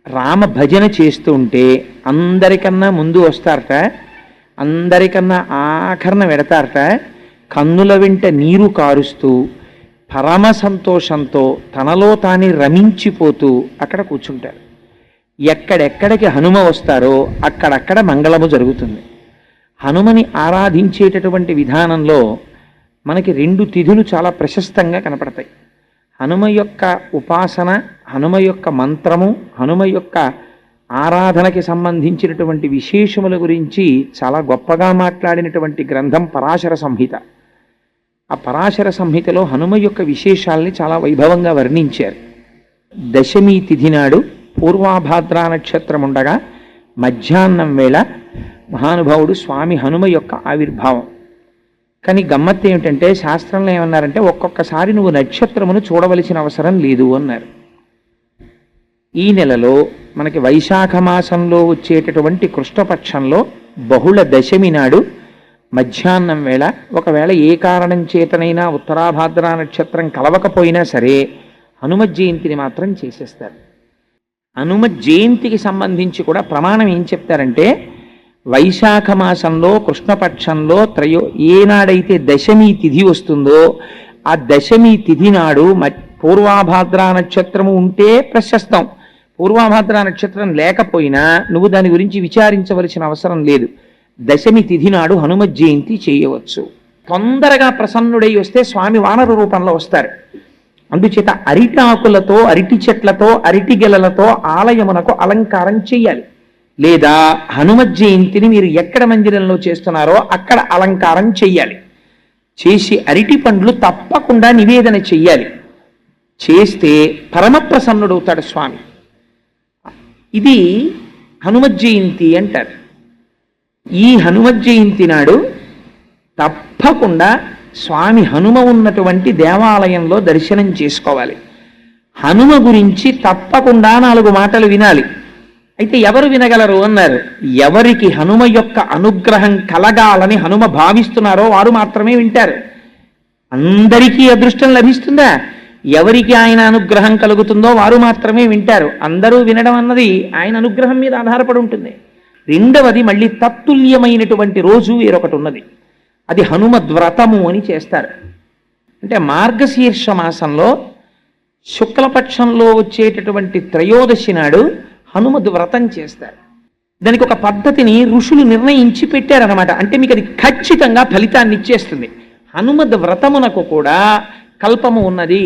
రామ భజన చేస్తుంటే అందరికన్నా ముందు వస్తారట, అందరికన్నా ఆఖరణ వెడతారట, కన్నుల వెంట నీరు కారుస్తూ పరమ సంతోషంతో తనలో తానే రమించిపోతూ అక్కడ కూర్చుంటారు. ఎక్కడెక్కడికి హనుమ వస్తారో అక్కడక్కడ మంగళము జరుగుతుంది. హనుమని ఆరాధించేటటువంటి విధానంలో మనకి 2 తిథులు చాలా ప్రశస్తంగా కనపడతాయి. హనుమ యొక్క ఉపాసన, హనుమ యొక్క మంత్రము, హనుమ యొక్క ఆరాధనకి సంబంధించినటువంటి విశేషముల గురించి చాలా గొప్పగా మాట్లాడినటువంటి గ్రంథం పరాశర సంహిత. ఆ పరాశర సంహితలో హనుమ యొక్క విశేషాల్ని చాలా వైభవంగా వర్ణించారు. దశమి తిథి నాడు పూర్వాభాద్రా నక్షత్రం ఉండగా మధ్యాహ్నం వేళ మహానుభావుడు స్వామి హనుమ యొక్క ఆవిర్భావం. కానీ గమ్మత్తు ఏమిటంటే, శాస్త్రంలో ఏమన్నారంటే, ఒక్కొక్కసారి నువ్వు నక్షత్రమును చూడవలసిన అవసరం లేదు అన్నారు. ఈ నెలలో మనకి వైశాఖ మాసంలో వచ్చేటటువంటి కృష్ణపక్షంలో బహుళ దశమి నాడు మధ్యాహ్నం వేళ, ఒకవేళ ఏ కారణం చేతనైనా ఉత్తరాభాద్రా నక్షత్రం కలవకపోయినా సరే హనుమ జయంతిని మాత్రం చేసేస్తారు. హనుమ జయంతికి సంబంధించి కూడా ప్రమాణం ఏం చెప్తారంటే, వైశాఖ మాసంలో కృష్ణపక్షంలో ఏనాడైతే దశమి తిథి వస్తుందో ఆ దశమి తిథి నాడు పూర్వాభాద్రా నక్షత్రము ఉంటే ప్రశస్తం. పూర్వాభాద్రా నక్షత్రం లేకపోయినా నువ్వు దాని గురించి విచారించవలసిన అవసరం లేదు. దశమి తిథి నాడు హనుమ జయంతి చేయవచ్చు. తొందరగా ప్రసన్నుడై వస్తే స్వామి వానర రూపంలో వస్తారు. అందుచేత అరిటాకులతో, అరటి చెట్లతో, అరటి గెలలతో ఆలయమునకు అలంకారం చెయ్యాలి. లేదా హనుమ జయంతిని మీరు ఎక్కడ మందిరంలో చేస్తున్నారో అక్కడ అలంకారం చెయ్యాలి. చేసి అరటి పండ్లు తప్పకుండా నివేదన చెయ్యాలి. చేస్తే పరమప్రసన్నుడవుతాడు స్వామి. ఇది హనుమ జయంతి అంటారు. ఈ హనుమ జయంతి నాడు తప్పకుండా స్వామి హనుమ ఉన్నటువంటి దేవాలయంలో దర్శనం చేసుకోవాలి. హనుమ గురించి తప్పకుండా 4 మాటలు వినాలి. అయితే ఎవరు వినగలరు అన్నారు. ఎవరికి హనుమ యొక్క అనుగ్రహం కలగాలని హనుమ భావిస్తున్నారో వారు మాత్రమే వింటారు. అందరికీ అదృష్టం లభిస్తుందా? ఎవరికి ఆయన అనుగ్రహం కలుగుతుందో వారు మాత్రమే వింటారు. అందరూ వినడం అన్నది ఆయన అనుగ్రహం మీద ఆధారపడి ఉంటుంది. రెండవది, మళ్ళీ తత్తుల్యమైనటువంటి రోజు వేరొకటి ఉన్నది. అది హనుమద్వ్రతము అని చేస్తారు. అంటే మార్గశీర్ష మాసంలో శుక్లపక్షంలో వచ్చేటటువంటి త్రయోదశి నాడు హనుమద్ వ్రతం చేస్తారు. దానికి ఒక పద్ధతిని ఋషులు నిర్ణయించి పెట్టారనమాట. అంటే మీకు అది ఖచ్చితంగా ఫలితాన్ని ఇచ్చేస్తుంది. హనుమద్ వ్రతమునకు కూడా కల్పము ఉన్నది.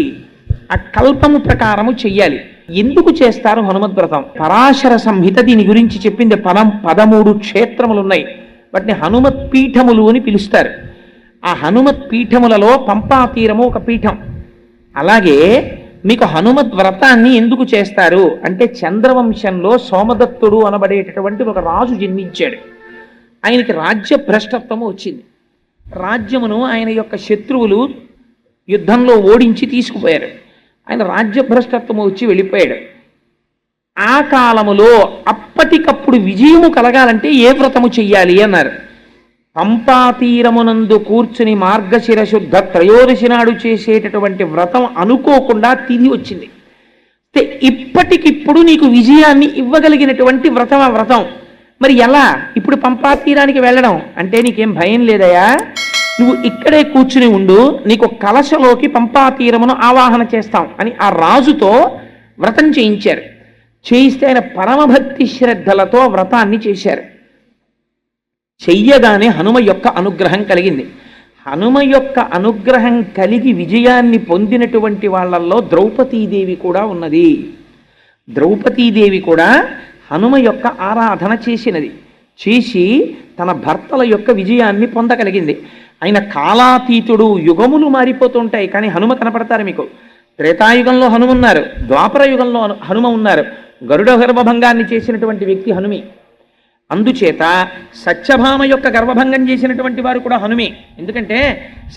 ఆ కల్పము ప్రకారము చెయ్యాలి. ఎందుకు చేస్తారు హనుమద్వ్రతం? పరాశర సంహిత దీని గురించి చెప్పింది. 13 క్షేత్రములు ఉన్నాయి. వాటిని హనుమత్ పీఠములు అని పిలుస్తారు. ఆ హనుమత్ పీఠములలో పంపా తీరము ఒక పీఠం. అలాగే మీకు హనుమద్ వ్రతాన్ని ఎందుకు చేస్తారు అంటే, చంద్రవంశంలో సోమదత్తుడు అనబడేటటువంటి ఒక రాజు జన్మించాడు. ఆయనకి రాజ్య భ్రష్టత్వము వచ్చింది. రాజ్యమును ఆయన యొక్క శత్రువులు యుద్ధంలో ఓడించి తీసుకుపోయారు. ఆయన రాజ్యభ్రష్టత్వము వచ్చి వెళ్ళిపోయాడు. ఆ కాలములో అప్పటికప్పుడు విజయము కలగాలంటే ఏ వ్రతము చెయ్యాలి అన్నారు. పంపాతీరమునందు కూర్చుని మార్గశిర శుద్ధ త్రయోదశి నాడు చేసేటటువంటి వ్రతం అనుకోకుండా తిథి వచ్చింది. ఇప్పటికిప్పుడు నీకు విజయాన్ని ఇవ్వగలిగినటువంటి వ్రతం ఆ వ్రతం. మరి ఎలా? ఇప్పుడు పంపాతీరానికి వెళ్ళడం అంటే నీకేం భయం లేదయా? నువ్వు ఇక్కడే కూర్చుని ఉండు, నీకు కలశలోకి పంపాతీరమును ఆవాహన చేస్తాం అని ఆ రాజుతో వ్రతం చేయించారు. చేయిస్తే ఆయన పరమభక్తి శ్రద్ధలతో వ్రతాన్ని చేశారు. చెయ్యగానే హనుమ యొక్క అనుగ్రహం కలిగింది. హనుమ యొక్క అనుగ్రహం కలిగి విజయాన్ని పొందినటువంటి వాళ్ళల్లో ద్రౌపదీదేవి కూడా ఉన్నది. ద్రౌపదీదేవి కూడా హనుమ యొక్క ఆరాధన చేసినది. చేసి తన భర్తల యొక్క విజయాన్ని పొందగలిగింది. ఆయన కాలాతీతుడు. యుగములు మారిపోతుంటాయి కానీ హనుమ కనపడతారు మీకు. త్రేతాయుగంలో హనుమ ఉన్నారు, ద్వాపర యుగంలో హనుమ ఉన్నారు. గరుడ గర్భభంగాన్ని చేసినటువంటి వ్యక్తి హనుమి. అందుచేత సత్యభామ యొక్క గర్వభంగం చేసినటువంటి వారు కూడా హనుమే. ఎందుకంటే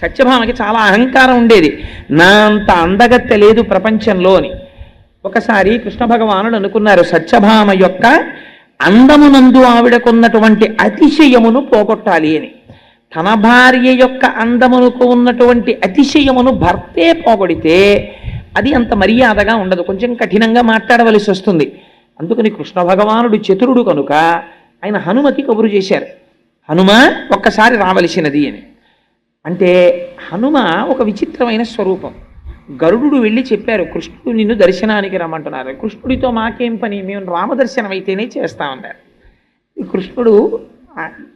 సత్యభామకి చాలా అహంకారం ఉండేది, నా అంత అందగత్తె లేదు ప్రపంచంలో అని. ఒకసారి కృష్ణ భగవానుడు అనుకున్నారు, సత్యభామ యొక్క అందమునందు ఆవిడకున్నటువంటి అతిశయమును పోగొట్టాలి అని. తన భార్య యొక్క అందమునకు ఉన్నటువంటి అతిశయమును భర్తే పోగొడితే అది అంత మర్యాదగా ఉండదు, కొంచెం కఠినంగా మాట్లాడవలసి వస్తుంది. అందుకని కృష్ణ భగవానుడు చతురుడు కనుక ఆయన హనుమకి కబురు చేశారు, హనుమ ఒక్కసారి రావలసినది అని. అంటే హనుమ ఒక విచిత్రమైన స్వరూపం. గరుడు వెళ్ళి చెప్పారు, కృష్ణుడు నిన్ను దర్శనానికి రమ్మంటున్నారు. కృష్ణుడితో మాకేం పని, మేము రామదర్శనం అయితేనే చేస్తామన్నారు. కృష్ణుడు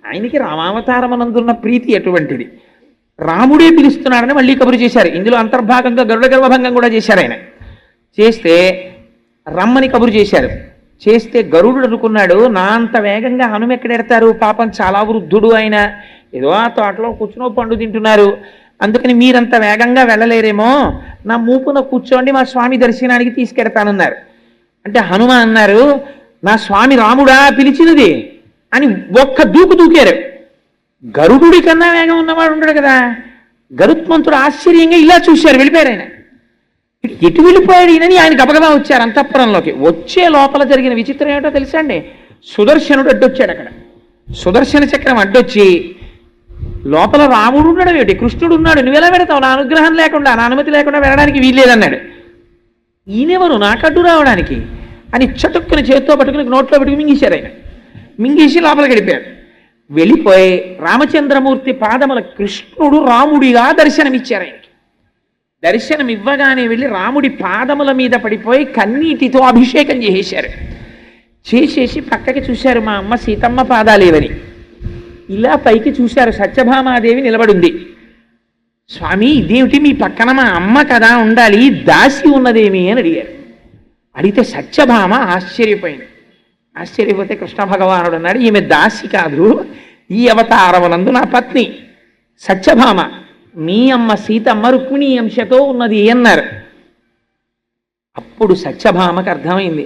ఆయనకి రామావతారమనందున్న ప్రీతి అటువంటిది, రాముడే పిలుస్తున్నాడని మళ్ళీ కబురు చేశారు. ఇందులో అంతర్భాగంగా గరుడ గర్వభంగం కూడా చేశారు. ఆయన చేస్తే రమ్మని కబురు చేశారు. చేస్తే గరుడు అనుకున్నాడు, నా అంత వేగంగా హనుమ ఎక్కడెడతారు, పాపం చాలా వృద్ధుడు ఆయన, ఏదో ఆ తోటలో కూర్చునో పండు తింటున్నారు, అందుకని మీరంత వేగంగా వెళ్ళలేరేమో, నా మూపున కూర్చోండి, మా స్వామి దర్శనానికి తీసుకెడతానన్నారు. అంటే హనుమ అన్నారు, నా స్వామి రాముడా పిలిచినది అని ఒక్క దూకు దూకారు. గరుడుడి కన్నా వేగం ఉన్నవాడు ఉంటాడు కదా. గరుత్మంతుడు ఆశ్చర్యంగా ఇలా చూశారు, వెళ్ళిపోయారు. ఆయన ఎటు వెళ్ళిపోయాడు ఈయనని ఆయన గబగబా వచ్చారు అంతఃపురంలోకి. వచ్చే లోపల జరిగిన విచిత్రం ఏమిటో తెలుసా అండి, సుదర్శనుడు అడ్డొచ్చాడు. అక్కడ సుదర్శన చక్రం అడ్డొచ్చి, లోపల రాముడు ఉన్నాడు ఏమిటి, కృష్ణుడు ఉన్నాడు, నువ్వెలా పెడతావు, నా అనుగ్రహం లేకుండా, నా అనుమతి లేకుండా వెళ్ళడానికి వీల్లేదన్నాడు. ఈయనెవరు నాకడ్డు రావడానికి అని చటుక్కుని చేత్తో పట్టుకుని నోట్లో పెట్టుకుని మింగేశారు. ఆయన మింగేసి లోపలికి వెళ్ళిపోయారు. వెళ్ళిపోయి రామచంద్రమూర్తి పాదముల కృష్ణుడు రాముడిగా దర్శనమిచ్చారు. ఆయనకి దర్శనం ఇవ్వగానే వెళ్ళి రాముడి పాదముల మీద పడిపోయి కన్నీటితో అభిషేకం చేసేశారు. చేసేసి పక్కకి చూశారు, మా అమ్మ సీతమ్మ పాదాలేవని. ఇలా పైకి చూశారు, సత్యభామాదేవి నిలబడింది. స్వామి ఇదేమిటి మీ పక్కన, మా అమ్మ కదా ఉండాలి, దాసి ఉన్నదేమి అని అడిగారు. అడిగితే సత్యభామ ఆశ్చర్యపోయింది. ఆశ్చర్యపోతే కృష్ణ భగవానుడు అన్నాడు, ఈమె దాసి కాదు, ఈ అవతారమునందు నా పత్ని సత్యభామ, మీ అమ్మ సీతమ్మ రుక్మిణీ అంశతో ఉన్నది అన్నారు. అప్పుడు సత్యభామకు అర్థమైంది.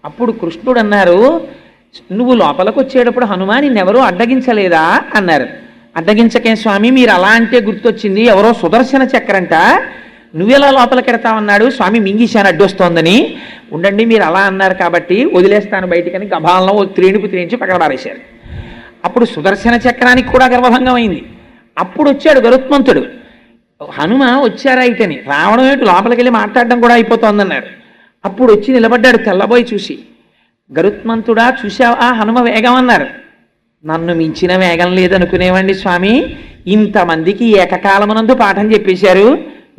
అప్పుడు కృష్ణుడు అన్నారు, నువ్వు లోపలికి వచ్చేటప్పుడు హనుమా నిన్నెవరో అడ్డగించలేదా అన్నారు. అడ్డగించకే స్వామి, మీరు అలా అంటే గుర్తొచ్చింది, ఎవరో సుదర్శన చక్రంట, నువ్వెలా లోపలికి ఎడతావన్నాడు, స్వామి మింగిశాను అడ్డొస్తోందని. ఉండండి మీరు అలా అన్నారు కాబట్టి వదిలేస్తాను బయటికని గభాలను త్రేణుకు త్రేయించి పక్కన పారేశారు. అప్పుడు సుదర్శన చక్రానికి కూడా గర్వభంగం అయింది. అప్పుడు వచ్చాడు గరుత్మంతుడు. హనుమ వచ్చారా ఇటని, రావడం ఏమిటి, లోపలికి వెళ్ళి మాట్లాడడం కూడా అయిపోతోందన్నారు. అప్పుడు వచ్చి నిలబడ్డాడు తెల్లబోయి చూసి, గరుత్మంతుడా చూశావా హనుమ వేగం అన్నారు. నన్ను మించిన వేగం లేదనుకునేవండి స్వామి, ఇంతమందికి ఏకకాలమునందు పాఠం చెప్పేశారు.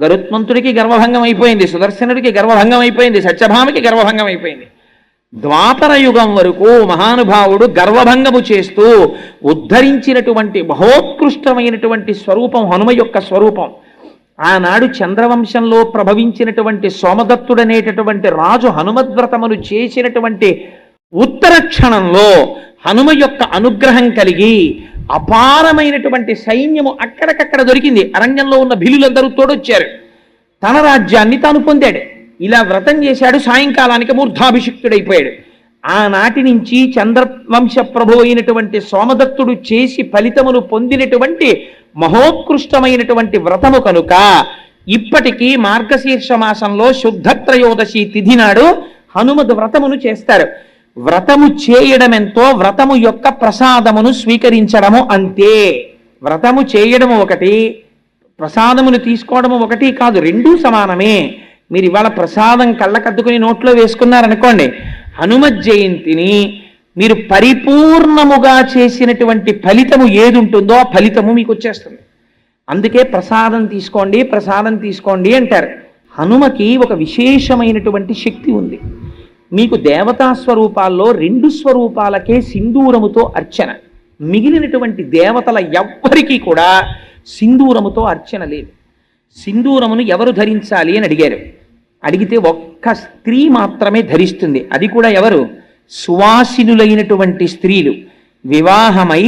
గరుత్మంతుడికి గర్వభంగం అయిపోయింది, సుదర్శనుడికి గర్వభంగం అయిపోయింది, సత్యభామకి గర్వభంగం అయిపోయింది. ద్వాపర యుగం వరకు మహానుభావుడు గర్వభంగము చేస్తూ ఉద్ధరించినటువంటి మహోత్కృష్టమైనటువంటి స్వరూపం హనుమ యొక్క స్వరూపం. ఆనాడు చంద్రవంశంలో ప్రభవించినటువంటి సోమదత్తుడనేటటువంటి రాజు హనుమద్వ్రతమును చేసినటువంటి ఉత్తర క్షణంలో హనుమ యొక్క అనుగ్రహం కలిగి అపారమైనటువంటి సైన్యము అక్కడికక్కడ దొరికింది. అరణ్యంలో ఉన్న భిలులందరూ తోడొచ్చారు. తన రాజ్యాన్ని తాను పొందాడు. ఇలా వ్రతం చేశాడు, సాయంకాలానికి మూర్ధాభిషిక్తుడైపోయాడు. ఆనాటి నుంచి చంద్రవంశ ప్రభు అయినటువంటి సోమదత్తుడు చేసి ఫలితమును పొందినటువంటి మహోత్కృష్టమైనటువంటి వ్రతము కనుక ఇప్పటికీ మార్గశీర్ష మాసంలో శుద్ధత్రయోదశి తిథి నాడు హనుమద్ వ్రతమును చేస్తారు. వ్రతము చేయడం ఎంతో, వ్రతము యొక్క ప్రసాదమును స్వీకరించడము అంతే. వ్రతము చేయడము ఒకటి, ప్రసాదమును తీసుకోవడము ఒకటి కాదు, రెండూ సమానమే. మీరు ఇవాళ ప్రసాదం కళ్ళకద్దుకుని నోట్లో వేసుకున్నారనుకోండి, హనుమత్ జయంతిని మీరు పరిపూర్ణముగా చేసినటువంటి ఫలితము ఏది ఉంటుందో ఆ ఫలితము మీకు వచ్చేస్తుంది. అందుకే ప్రసాదం తీసుకోండి, ప్రసాదం తీసుకోండి అంటారు. హనుమకి ఒక విశేషమైనటువంటి శక్తి ఉంది. మీకు దేవతా స్వరూపాల్లో 2 స్వరూపాలకే సింధూరముతో అర్చన, మిగిలినటువంటి దేవతల ఎవ్వరికీ కూడా సింధూరముతో అర్చన లేదు. సింధూరమును ఎవరు ధరించాలి అని అడిగారు. అడిగితే ఒక్క స్త్రీ మాత్రమే ధరిస్తుంది. అది కూడా ఎవరు? సువాసినులైనటువంటి స్త్రీలు. వివాహమై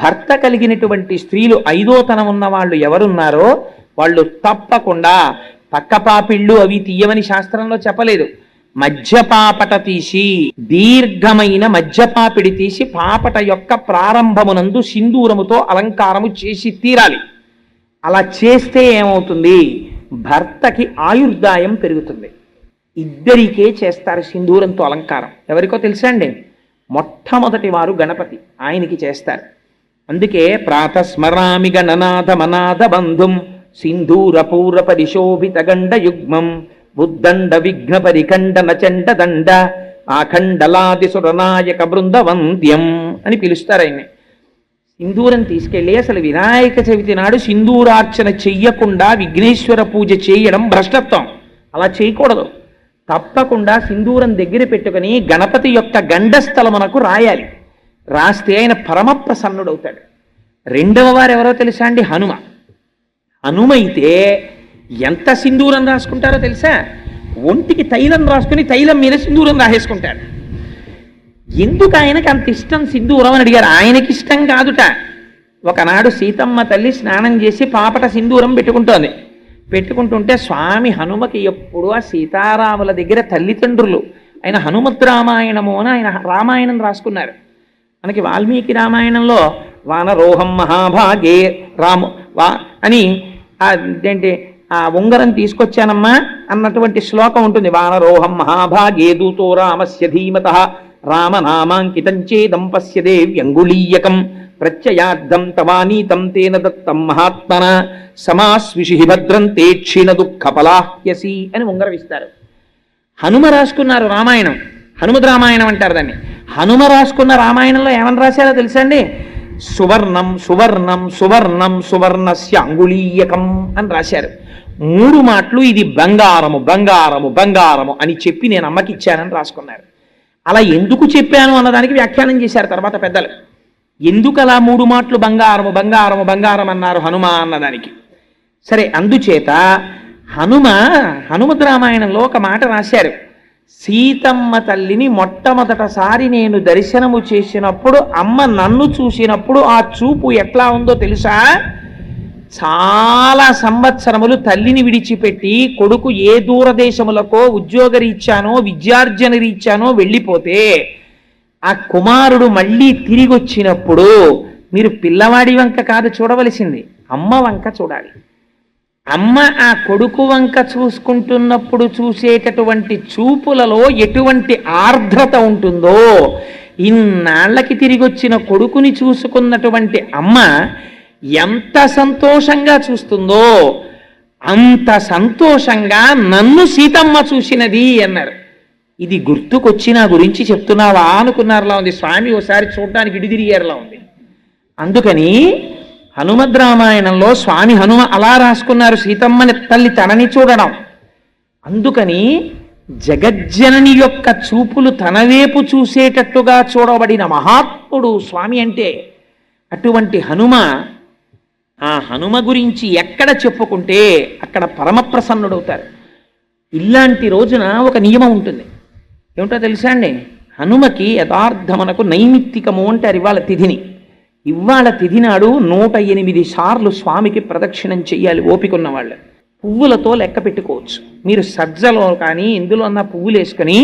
భర్త కలిగినటువంటి స్త్రీలు, 5వ తనం ఉన్న వాళ్ళు ఎవరున్నారో వాళ్ళు తప్పకుండా పక్కపాపిళ్ళు అవి తీయమని శాస్త్రంలో చెప్పలేదు. మధ్యపాపట తీసి, దీర్ఘమైన మధ్యపాపిడి తీసి పాపట యొక్క ప్రారంభమునందు సింధూరముతో అలంకారము చేసి తీరాలి. అలా చేస్తే ఏమవుతుంది? భర్తకి ఆయుర్దాయం పెరుగుతుంది. ఇద్దరికే చేస్తారు సింధూరంతో అలంకారం. ఎవరికో తెలుసా అండి? మొట్టమొదటి వారు గణపతి, ఆయనకి చేస్తారు. అందుకే ప్రాతస్మరామి గణనాథ మనాథ బంధుం సింధూర పూర పరిశోభిత గండ యుగ్మం బుద్దండ విఘ్న పరిఖండ నచండ దండ ఆఖండలాది సురనాయక బృందవంద్యం అని పిలుస్తారు ఆయన్ని. సింధూరం తీసుకెళ్ళి అసలు వినాయక చవితి నాడు సింధూరార్చన చెయ్యకుండా విఘ్నేశ్వర పూజ చేయడం భ్రష్టత్వం. అలా చేయకూడదు. తప్పకుండా సింధూరం దగ్గర పెట్టుకుని గణపతి యొక్క గండస్థలమునకు రాయాలి. రాస్తే ఆయన పరమ ప్రసన్నుడవుతాడు. రెండవ వారు ఎవరో తెలుసా అండి? హనుమ. హనుమైతే ఎంత సింధూరం రాసుకుంటారో తెలుసా? ఒంటికి తైలం రాసుకుని తైలం మీద సింధూరం రాసేసుకుంటాడు. ఎందుకు ఆయనకి అంత ఇష్టం సింధూరం అని అడిగారు. ఆయనకి ఇష్టం కాదుట. ఒకనాడు సీతమ్మ తల్లి స్నానం చేసి పాపట సింధూరం పెట్టుకుంటుంటే స్వామి హనుమకి ఎప్పుడు ఆ సీతారాముల దగ్గర తల్లిదండ్రులు ఆయన హనుమద్ రామాయణము అని ఆయన రామాయణం రాసుకున్నారు. మనకి వాల్మీకి రామాయణంలో వానరోహం మహాభాగే రాము అని అదేంటి ఆ ఉంగరం తీసుకొచ్చానమ్మా అన్నటువంటి శ్లోకం ఉంటుంది. వానరోహం మహాభాగే దూతో రామస్య ధీమతః రామనామాంకితం చేదం పశ్యదే వ్యంగుళీయకం ప్రత్యయార్థం తవానీతం తేన దత్తం మహాత్మన సమాస్విషి భద్రం తే క్షీణ దుఃఖ పలాహ్యసి అని ఉంగరం ఇస్తారు. హనుమ రాసుకున్నారు రామాయణం, హనుమద్ రామాయణం అంటారు దాన్ని. హనుమ రాసుకున్న రామాయణంలో ఏమని రాశారో తెలుసా అండి? సువర్ణం సువర్ణం సువర్ణం సువర్ణస్య అంగుళీయకం అని రాశారు. 3 మాటలు ఇది బంగారము బంగారము బంగారము అని చెప్పి నేను అమ్మకి ఇచ్చానని రాసుకున్నారు. అలా ఎందుకు చెప్పాను అన్నదానికి వ్యాఖ్యానం చేశారు తర్వాత పెద్దలు. ఎందుకు అలా 3 మాటలు బంగారము బంగారము బంగారం అన్నారు హనుమ అన్నదానికి. సరే, అందుచేత హనుమద్ రామాయణంలో ఒక మాట రాశారు. సీతమ్మ తల్లిని మొట్టమొదటిసారి నేను దర్శనము చేసినప్పుడు అమ్మ నన్ను చూసినప్పుడు ఆ చూపు ఎట్లా ఉందో తెలుసా? చాలా సంవత్సరములు తల్లిని విడిచిపెట్టి కొడుకు ఏ దూరదేశములకో ఉద్యోగరీత్యానో విద్యార్జన రీత్యానో వెళ్ళిపోతే ఆ కుమారుడు మళ్ళీ తిరిగి వచ్చినప్పుడు మీరు పిల్లవాడి వంక కాదు చూడవలసింది, అమ్మ వంక చూడాలి. అమ్మ ఆ కొడుకు వంక చూసుకుంటున్నప్పుడు చూసేటటువంటి చూపులలో ఎటువంటి ఆర్ద్రత ఉంటుందో, ఇన్నాళ్లకి తిరిగి వచ్చిన కొడుకుని చూసుకున్నటువంటి అమ్మ ఎంత సంతోషంగా చూస్తుందో అంత సంతోషంగా నన్ను సీతమ్మ చూసినది అన్నారు. ఇది గుర్తుకొచ్చి నా గురించి చెప్తున్నావా అనుకున్నారులా ఉంది. స్వామి ఓసారి చూడడానికి ఇడిదిరిగారులా ఉంది. అందుకని హనుమద్ రామాయణంలో స్వామి హనుమ అలా రాసుకున్నారు, సీతమ్మని తల్లి తనని చూడడం. అందుకని జగజ్జనని యొక్క చూపులు తన వైపు చూసేటట్టుగా చూడబడిన మహాత్ముడు స్వామి అంటే. అటువంటి హనుమ, ఆ హనుమ గురించి ఎక్కడ చెప్పుకుంటే అక్కడ పరమప్రసన్నుడవుతారు. ఇలాంటి రోజున ఒక నియమం ఉంటుంది. ఏమిటో తెలుసా అండి? హనుమకి యథార్థమనకు నైమిత్తికము అంటారు ఇవాళ తిథిని. ఇవాళ తిథి నాడు 108 సార్లు స్వామికి ప్రదక్షిణం చెయ్యాలి ఓపికన్న వాళ్ళు. పువ్వులతో లెక్క పెట్టుకోవచ్చు. మీరు సజ్జలో కానీ ఇందులో అన్న పువ్వులు వేసుకొని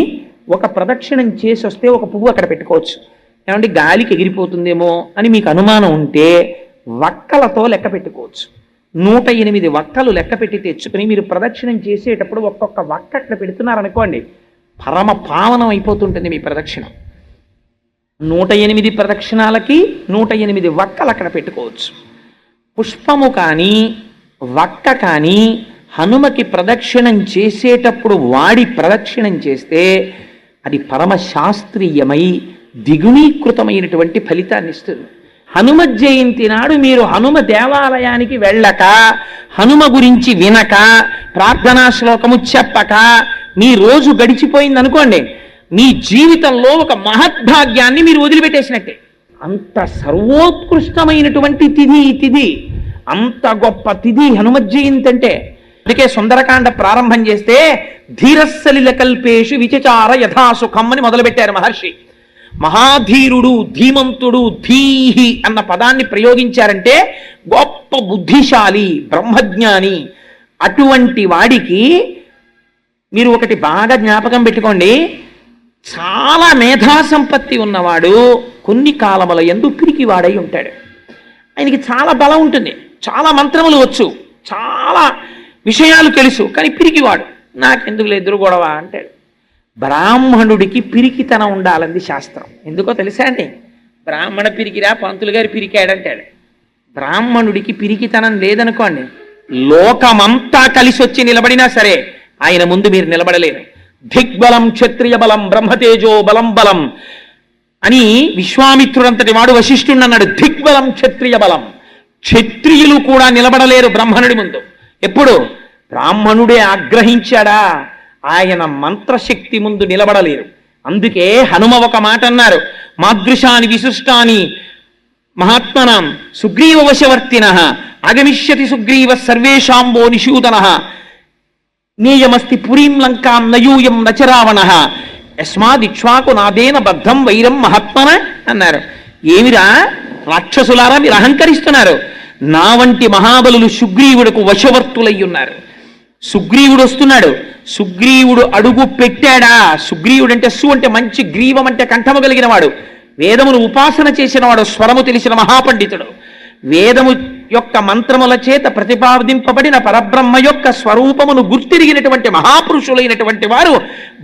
ఒక ప్రదక్షిణం చేసి వస్తే ఒక పువ్వు అక్కడ పెట్టుకోవచ్చు. ఏమంటే గాలికి ఎగిరిపోతుందేమో అని మీకు అనుమానం ఉంటే వక్కలతో లెక్క పెట్టుకోవచ్చు. 108 వక్కలు లెక్క పెట్టి తెచ్చుకొని మీరు ప్రదక్షిణం చేసేటప్పుడు ఒక్కొక్క వక్క అక్కడ పెడుతున్నారనుకోండి, పరమ పావనం అయిపోతుంటుంది మీ ప్రదక్షిణం. 108 ప్రదక్షిణాలకి 108 వక్కలు అక్కడ పెట్టుకోవచ్చు. పుష్పము కానీ వక్క కానీ హనుమకి ప్రదక్షిణం చేసేటప్పుడు వాడి ప్రదక్షిణం చేస్తే అది పరమ శాస్త్రీయమై దిగుణీకృతమైనటువంటి ఫలితాన్ని ఇస్తుంది. హనుమ జయంతి నాడు మీరు హనుమ దేవాలయానికి వెళ్ళక, హనుమ గురించి వినక, ప్రార్థనా శ్లోకము చెప్పక మీ రోజు గడిచిపోయింది అనుకోండి, మీ జీవితంలో ఒక మహద్భాగ్యాన్ని మీరు వదిలిపెట్టేసినట్టే. అంత సర్వోత్కృష్టమైనటువంటి తిథి, అంత గొప్ప తిథి హనుమ జయంతి అంటే. అందుకే సుందరకాండ ప్రారంభం చేస్తే ధీరస్సలిల కల్పేషు విచచార యథాసుఖం అని మొదలుపెట్టారు మహర్షి. మహాధీరుడు, ధీమంతుడు, ధీహి అన్న పదాన్ని ప్రయోగించారంటే గొప్ప బుద్ధిశాలి, బ్రహ్మజ్ఞాని. అటువంటి వాడికి మీరు ఒకటి బాగా జ్ఞాపకం పెట్టుకోండి, చాలా మేధా సంపత్తి ఉన్నవాడు కొన్ని కాలముల యందు పిరికివాడై ఉంటాడు. ఆయనకి చాలా బలం ఉంటుంది, చాలా మంత్రములు వచ్చు, చాలా విషయాలు తెలుసు, కానీ పిరికివాడు. నాకెందుకు ఎదురు గొడవ అంటాడు. బ్రాహ్మణుడికి పిరికితనం ఉండాలంది శాస్త్రం. ఎందుకో తెలుసా అండి? బ్రాహ్మణ పిరికిరా, పంతులు గారి పిరికాడంటాడు. బ్రాహ్మణుడికి పిరికితనం లేదనుకోండి, లోకమంతా కలిసి వచ్చి నిలబడినా సరే ఆయన ముందు మీరు నిలబడలేరు. దిగ్బలం క్షత్రియ బలం బ్రహ్మతేజో బలం బలం అని విశ్వామిత్రుడంతటి వాడు వశిష్ఠుడు అన్నాడు. దిగ్బలం క్షత్రియ బలం, క్షత్రియులు కూడా నిలబడలేరు బ్రహ్మణుడి ముందు. ఎప్పుడు? బ్రాహ్మణుడే ఆగ్రహించాడా, ఆయన మంత్రశక్తి ముందు నిలబడలేరు. అందుకే హనుమ ఒక మాట అన్నారు, మాదృశాని విశిష్టాని మహాత్మనాం సుగ్రీవ వశవర్తిన ఆగమిష్యతి సుగ్రీవ సర్వేషాంబో నిషూదన నేయమస్తి పురీం లంకాం నయూయం నచరావణ యస్మాదిక్ష్వాకు నాదేన బద్ధం వైరం మహాత్మన అన్నారు. ఏమిరా రాక్షసులారా, మీరు అహంకరిస్తున్నారు. నా వంటి మహాబలులు సుగ్రీవుడికి వశవర్తులై ఉన్నారు. సుగ్రీవుడు వస్తున్నాడు, సుగ్రీవుడు అడుగు పెట్టాడా, సుగ్రీవుడు అంటే అంటే మంచి గ్రీవం అంటే కంఠము కలిగిన వాడు, వేదమును ఉపాసన చేసిన వాడు, స్వరము తెలిసిన మహాపండితుడు, వేదము యొక్క మంత్రముల చేత ప్రతిపాదింపబడిన పరబ్రహ్మ యొక్క స్వరూపమును గుర్తిరిగినటువంటి మహాపురుషులైనటువంటి వారు,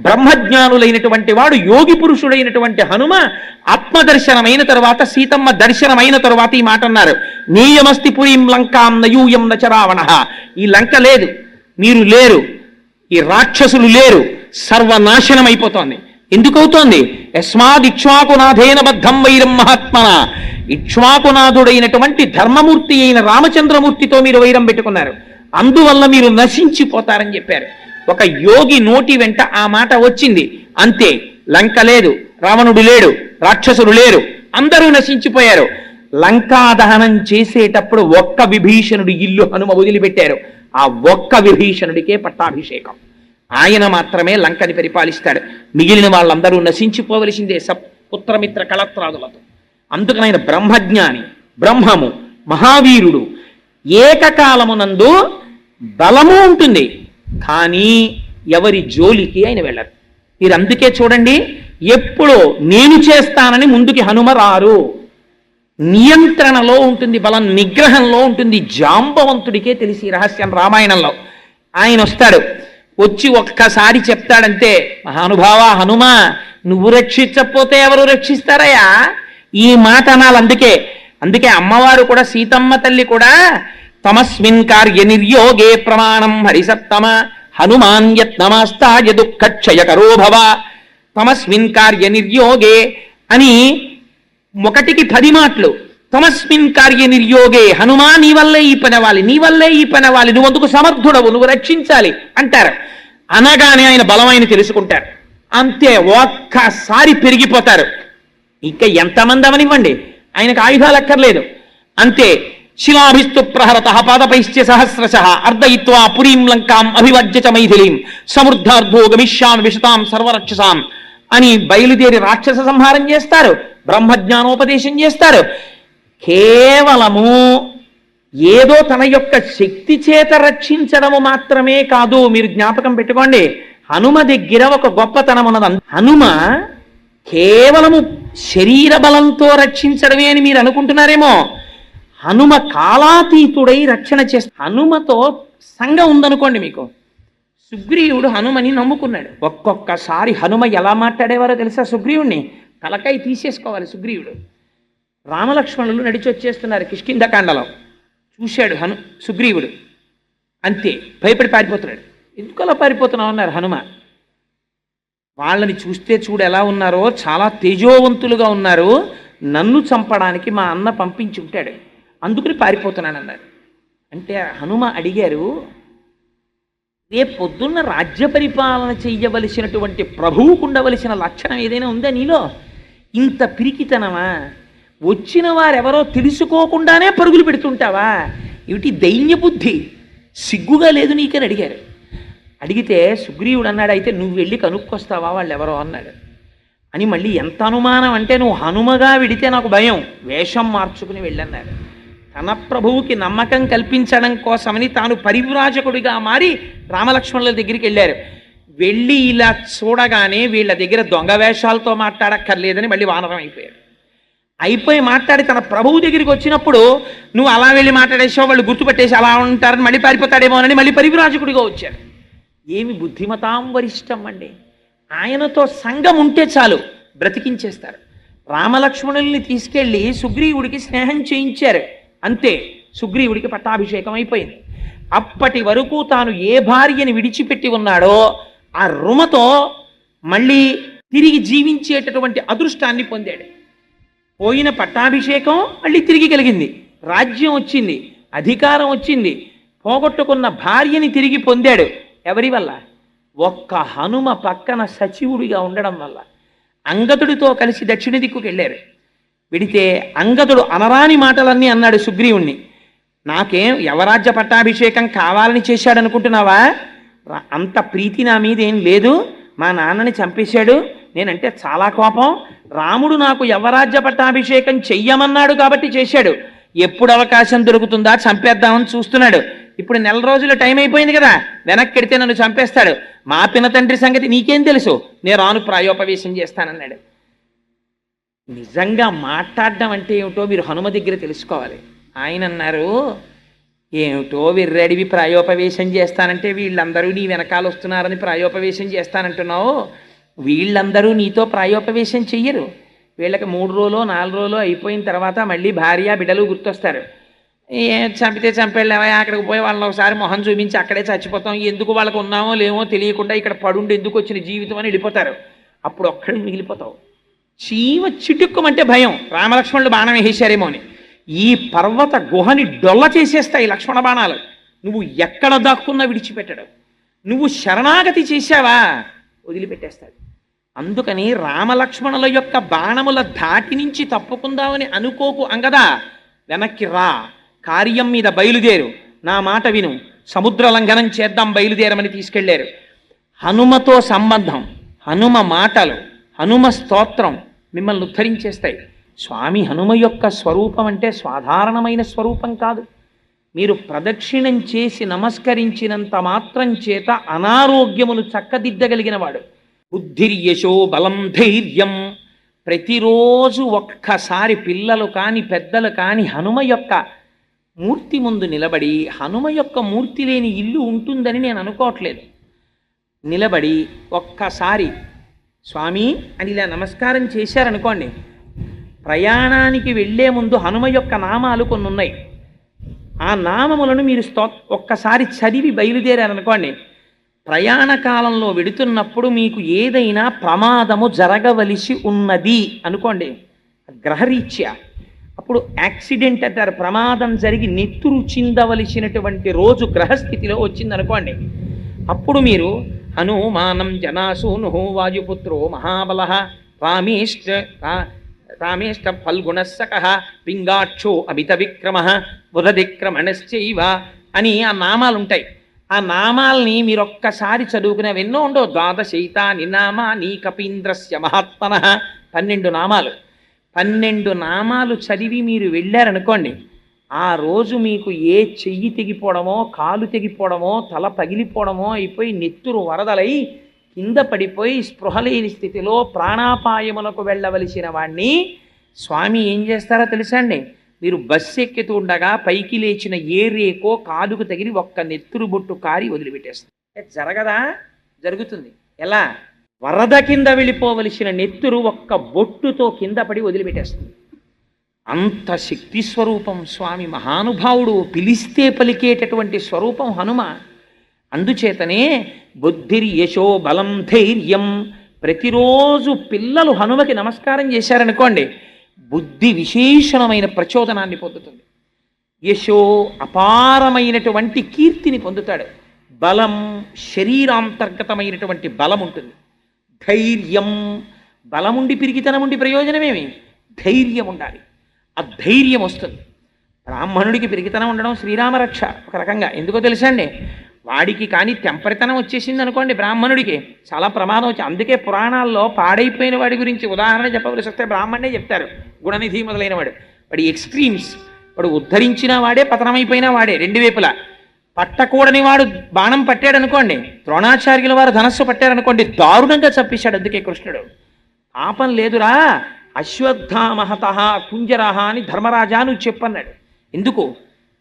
బ్రహ్మజ్ఞానులైనటువంటి వాడు, యోగి పురుషుడైనటువంటి హనుమ ఆత్మదర్శనమైన తరువాత, సీతమ్మ దర్శనమైన తరువాత ఈ మాట అన్నారు, నీయమస్తి పురీం లంకాం నయూయం నచరావణ. ఈ లంక లేదు, మీరు లేరు, ఈ రాక్షసులు లేరు, సర్వనాశనం అయిపోతోంది. ఎందుకవుతోంది? యస్మాదిక్ష్వాకునాథేన బద్ధం వైరం మహాత్మన. ఇక్ష్వాకునాథుడైనటువంటి ధర్మమూర్తి అయిన రామచంద్రమూర్తితో మీరు వైరం పెట్టుకున్నారు, అందువల్ల మీరు నశించిపోతారని చెప్పారు. ఒక యోగి నోటి వెంట ఆ మాట వచ్చింది, అంతే. లంక లేదు, రావణుడు లేడు, రాక్షసులు లేరు, అందరూ నశించిపోయారు. లంకా దహనం చేసేటప్పుడు ఒక్క విభీషణుడి ఇల్లు హనుమ వదిలిపెట్టారు. ఆ ఒక్క విభీషణుడికే పట్టాభిషేకం. ఆయన మాత్రమే లంకని పరిపాలిస్తాడు. మిగిలిన వాళ్ళందరూ నశించిపోవలసిందే పుత్రమిత్ర కళత్రాదులతో. అందుకని ఆయన బ్రహ్మజ్ఞాని, బ్రహ్మము, మహావీరుడు. ఏకకాలమునందు బలము ఉంటుంది, కానీ ఎవరి జోలికి ఆయన వెళ్ళరు. మీరు అందుకే చూడండి, ఎప్పుడో నేను చేస్తానని ముందుకి హనుమ రారు. నియంత్రణలో ఉంటుంది బలం, నిగ్రహంలో ఉంటుంది. జాంబవంతుడికే తెలిసి రహస్యం రామాయణంలో. ఆయన వస్తాడు, వచ్చి ఒక్కసారి చెప్తాడంతే, మహానుభావ హనుమ, నువ్వు రక్షించకపోతే ఎవరు రక్షిస్తారయ్యా? ఈ మాట అనాలి. అందుకే అమ్మవారు కూడా, సీతమ్మ తల్లి కూడా, తమస్మిన్ కార్య నిర్యోగే ప్రమాణం హరిసత్తమ హనుమాన్ యత్నమాస్తాయ దుఃఖక్షయకరో భవ. తమస్మిన్ కార్య నిర్యోగే అని 1కి 10 మాటలు. తమస్మిన్ కార్య నిర్యోగే, హనుమా నీ వల్లే ఈ పని అవ్వాలి, నీ వల్లే ఈ పని అవ్వాలి, నువ్వు అందుకు సమర్థుడవు, నువ్వు రక్షించాలి అంటారు. అనగానే ఆయన బలమైన తెలుసుకుంటారు. అంతే, ఒక్కసారి పెరిగిపోతారు. ఇంకా ఎంతమంది అవనివ్వండి, ఆయనకు ఆయుధాలు అక్కర్లేదు. అంతే, శిలాభిస్తు ప్రహరత పాదపైశ్చ సహస్రశ అర్ధయిత్వా పురీం లంకాం అభివర్జ్య చ మైథిలీం సమృద్ధార్థో గమిష్యామి విశతాం సర్వరక్షసాం అని బయలుదేరి రాక్షస సంహారం చేస్తారు, బ్రహ్మజ్ఞానోపదేశం చేస్తారు. కేవలము ఏదో తన యొక్క శక్తి చేత రక్షించడము మాత్రమే కాదు. మీరు జ్ఞాపకం పెట్టుకోండి, హనుమ దగ్గర ఒక గొప్పతనం ఉన్నది. హనుమ కేవలము శరీర బలంతో రక్షించడమే అని మీరు అనుకుంటున్నారేమో. హనుమ కాలాతీతుడై రక్షణ చేస్త. హనుమతో సంఘం ఉందనుకోండి మీకు. సుగ్రీవుడు హనుమని నమ్ముకున్నాడు. ఒక్కొక్కసారి హనుమ ఎలా మాట్లాడేవారో తెలుసా? సుగ్రీవుడిని తలకాయ తీసేసుకోవాలి సుగ్రీవుడు. రామలక్ష్మణులు నడిచి వచ్చేస్తున్నారు కిష్కింధకాండలో. చూశాడు సుగ్రీవుడు, అంతే భయపడి పారిపోతున్నాడు. ఎందుకు అలా పారిపోతున్నావు అన్నారు హనుమ. వాళ్ళని చూస్తే చూడు ఎలా ఉన్నారో, చాలా తేజోవంతులుగా ఉన్నారు, నన్ను చంపడానికి మా అన్న పంపించి ఉంటాడు, అందుకని పారిపోతున్నానన్నారు. అంటే హనుమ అడిగారు, రేపు పొద్దున్న రాజ్య పరిపాలన చెయ్యవలసినటువంటి ప్రభువుకు ఉండవలసిన లక్షణం ఏదైనా ఉందా నీలో? ఇంత పిరికితనమా? వచ్చిన వారెవరో తెలుసుకోకుండానే పరుగులు పెడుతుంటావా? ఏమిటి దైన్య బుద్ధి, సిగ్గుగా లేదు నీకని అడిగారు. అడిగితే సుగ్రీవుడు అన్నాడు, అయితే నువ్వు వెళ్ళి కనుక్కొస్తావా వాళ్ళు ఎవరో అన్నాడు. అని మళ్ళీ ఎంత అనుమానం అంటే, నువ్వు హనుమగా విడితే నాకు భయం, వేషం మార్చుకుని వెళ్ళన్నాడు. తన ప్రభువుకి నమ్మకం కల్పించడం కోసమని తాను పరివ్రాజకుడిగా మారి రామలక్ష్మణుల దగ్గరికి వెళ్ళారు. వెళ్ళి ఇలా చూడగానే వీళ్ళ దగ్గర దొంగ వేషాలతో మాట్లాడక్కర్లేదని మళ్ళీ వానరం అయిపోయాడు. అయిపోయి మాట్లాడి తన ప్రభువు దగ్గరికి వచ్చినప్పుడు నువ్వు అలా వెళ్ళి మాట్లాడేసావు, వాళ్ళు గుర్తుపెట్టేసి అలా ఉంటారని మళ్ళీ పారిపోతాడేమోనని మళ్ళీ పరివిరాజకుడిగా వచ్చాడు. ఏమి బుద్ధిమతాం వరిష్టం అండి. ఆయనతో సంఘం ఉంటే చాలు బ్రతికించేస్తారు. రామలక్ష్మణుల్ని తీసుకెళ్ళి సుగ్రీవుడికి స్నేహం చేయించారు, అంతే. సుగ్రీవుడికి పట్టాభిషేకం అయిపోయింది. అప్పటి వరకు తాను ఏ భార్యని విడిచిపెట్టి ఉన్నాడో ఆ రుమతో మళ్ళీ తిరిగి జీవించేటటువంటి అదృష్టాన్ని పొందాడు. పోయిన పట్టాభిషేకం మళ్ళీ తిరిగి కలిగింది, రాజ్యం వచ్చింది, అధికారం వచ్చింది, పోగొట్టుకున్న భార్యని తిరిగి పొందాడు. ఎవరి వల్ల? ఒక్క హనుమ పక్కన సచివుడిగా ఉండడం వల్ల. అంగదుడితో కలిసి దక్షిణ దిక్కుకు వెళ్ళారు. వెడితే అంగదుడు అనరాని మాటలన్నీ అన్నాడు సుగ్రీవుణ్ణి. నాకేం యవరాజ్య పట్టాభిషేకం కావాలని చేశాడనుకుంటున్నావా? అంత ప్రీతి నా మీద ఏం లేదు. మా నాన్నని చంపేశాడు, నేనంటే చాలా కోపం. రాముడు నాకు యవరాజ్య పట్టాభిషేకం చెయ్యమన్నాడు కాబట్టి చేశాడు. ఎప్పుడు అవకాశం దొరుకుతుందా చంపేద్దామని చూస్తున్నాడు. ఇప్పుడు 4 రోజులు టైం అయిపోయింది కదా, వెనక్కెడితే నన్ను చంపేస్తాడు. మా పిన తండ్రి సంగతి నీకేం తెలుసు, నేను రాను ప్రాయోపవేశం చేస్తానన్నాడు. నిజంగా మాట్లాడడం అంటే ఏమిటో మీరు హనుమ దగ్గర తెలుసుకోవాలి. ఆయన అన్నారు, ఏమిటో విర్రడివి ప్రాయోపవేశం చేస్తానంటే వీళ్ళందరూ నీ వెనకాల వస్తున్నారని ప్రాయోపవేశం చేస్తానంటున్నావు. వీళ్ళందరూ నీతో ప్రాయోపవేశం చెయ్యరు. వీళ్ళకి 3 రోజులు 4 రోజులు అయిపోయిన తర్వాత మళ్ళీ భార్య బిడ్డలు గుర్తొస్తారు. చంపితే చంపేళ్ళవా, అక్కడికి పోయి వాళ్ళని ఒకసారి మొహం చూపించి అక్కడే చచ్చిపోతాం, ఎందుకు వాళ్ళకు ఉన్నామో లేమో తెలియకుండా ఇక్కడ పడుండి ఎందుకు వచ్చిన జీవితం అని వెళ్ళిపోతారు. అప్పుడు ఒక్కడికి మిగిలిపోతావు. చీమ చిటుక్కుమంటే భయం, రామలక్ష్మణుడు బాణం వేసేశారేమో అని. ఈ పర్వత గుహని డొల్ల చేసేస్తాయి లక్ష్మణ బాణాలు. నువ్వు ఎక్కడ దాక్కున్నా విడిచిపెట్టడు. నువ్వు శరణాగతి చేశావా వదిలిపెట్టేస్తాడు. అందుకని రామలక్ష్మణుల యొక్క బాణముల ధాటి నుంచి తప్పుకుందామని అనుకోకు అంగదా. వెనక్కి రా, కార్యం మీద బయలుదేరు, నా మాట విను, సముద్ర లంఘనం చేద్దాం బయలుదేరమని తీసుకెళ్లారు. హనుమతో సంబంధం, హనుమ మాటలు, హనుమ స్తోత్రం మిమ్మల్ని ఉద్ధరించేస్తాయి. స్వామి హనుమ యొక్క స్వరూపం అంటే సాధారణమైన స్వరూపం కాదు. మీరు ప్రదక్షిణం చేసి నమస్కరించినంత మాత్రం చేత అనారోగ్యమును చక్కదిద్దగలిగిన వాడు. బుద్ధిర్యశో బలం ధైర్యం. ప్రతిరోజు ఒక్కసారి పిల్లలు కాని పెద్దలు కాని హనుమ యొక్క మూర్తి ముందు నిలబడి, హనుమ యొక్క మూర్తి లేని ఇల్లు ఉంటుందని నేను అనుకోవట్లేదు, నిలబడి ఒక్కసారి స్వామి అని ఇలా నమస్కారం చేశారనుకోండి, ప్రయాణానికి వెళ్లే ముందు హనుమ యొక్క నామాలు కొన్ని ఉన్నాయి. ఆ నామములను మీరు ఒక్కసారి చదివి బయలుదేరారనుకోండి, ప్రయాణ కాలంలో వెడుతున్నప్పుడు మీకు ఏదైనా ప్రమాదము జరగవలసి ఉన్నది అనుకోండి గ్రహరీత్యా, అప్పుడు యాక్సిడెంట్ అంటారు, ప్రమాదం జరిగి నెత్తురు చిందవలసినటువంటి రోజు గ్రహస్థితిలో వచ్చిందనుకోండి, అప్పుడు మీరు హనుమానం జనాసూను వాయుపుత్రో మహాబల రామేష్ట ఫల్గుణస్సక పింగాక్షో అమిత విక్రమ ఉదదిక్రమణశ్చైవ అని ఆ నామాలు ఉంటాయి. ఆ నామాల్ని మీరు ఒక్కసారి చదువుకునేవి ఎన్నో ఉండవు. ద్వాదశైతాని నామాని కపీంద్రస్య మహాత్మన 12 నామాలు. 12 నామాలు చదివి మీరు వెళ్ళారనుకోండి, ఆ రోజు మీకు ఏ చెయ్యి తెగిపోవడమో, కాలు తెగిపోవడమో, తల పగిలిపోవడమో అయిపోయి నెత్తురు వరదలై కింద పడిపోయి స్పృహలేని స్థితిలో ప్రాణాపాయమునకు వెళ్ళవలసిన వాణ్ణి స్వామి ఏం చేస్తారో తెలుసా అండి? మీరు బస్సు ఎక్కుతూ ఉండగా పైకి లేచిన ఏ రేకో కాలుకు తగిలి ఒక్క నెత్తురు బొట్టు కారి వదిలిపెట్టేస్తుంది. జరగదా? జరుగుతుంది. ఎలా? వరద కింద వెళ్ళిపోవలసిన నెత్తురు ఒక్క బొట్టుతో కింద పడి వదిలిపెట్టేస్తుంది. అంత శక్తి స్వరూపం స్వామి, మహానుభావుడు, పిలిస్తే పలికేటటువంటి స్వరూపం హనుమ. అందుచేతనే బుద్ధిర్యశో బలం ధైర్యం. ప్రతిరోజు పిల్లలు హనుమకి నమస్కారం చేశారనుకోండి, బుద్ధి విశేషణమైన ప్రచోదనాన్ని పొందుతుంది. యశో అపారమైనటువంటి కీర్తిని పొందుతాడు. బలం శరీరాంతర్గతమైనటువంటి బలం ఉంటుంది. ధైర్యం, బలముండి పిరిగితనముండి ప్రయోజనమేమి? ధైర్యం ఉండాలి. ఆ ధైర్యం వస్తుంది. బ్రాహ్మణుడికి పిరిగితనం ఉండడం శ్రీరామరక్ష ఒక రకంగా. ఎందుకో తెలుసా అండి? వాడికి కానీ తెంపరితనం వచ్చేసింది అనుకోండి, బ్రాహ్మణుడికి చాలా ప్రమాదం వచ్చి. అందుకే పురాణాల్లో పాడైపోయిన వాడి గురించి ఉదాహరణ చెప్పవలసి వస్తే బ్రాహ్మణే చెప్తారు. గుణనిధి మొదలైన వాడు, వాడి ఎక్స్ట్రీమ్స్, వాడు ఉద్ధరించిన వాడే పతనమైపోయిన వాడే, 2 వైపులా. పట్టకూడని వాడు బాణం పట్టాడు అనుకోండి, ద్రోణాచార్యుల వారు ధనస్సు పట్టారనుకోండి, దారుణంగా చంపేశాడు. అందుకే కృష్ణుడు పాపం లేదురా అశ్వత్థామహత కుంజరహ అని ధర్మరాజా నువ్వు చెప్పన్నాడు. ఎందుకు?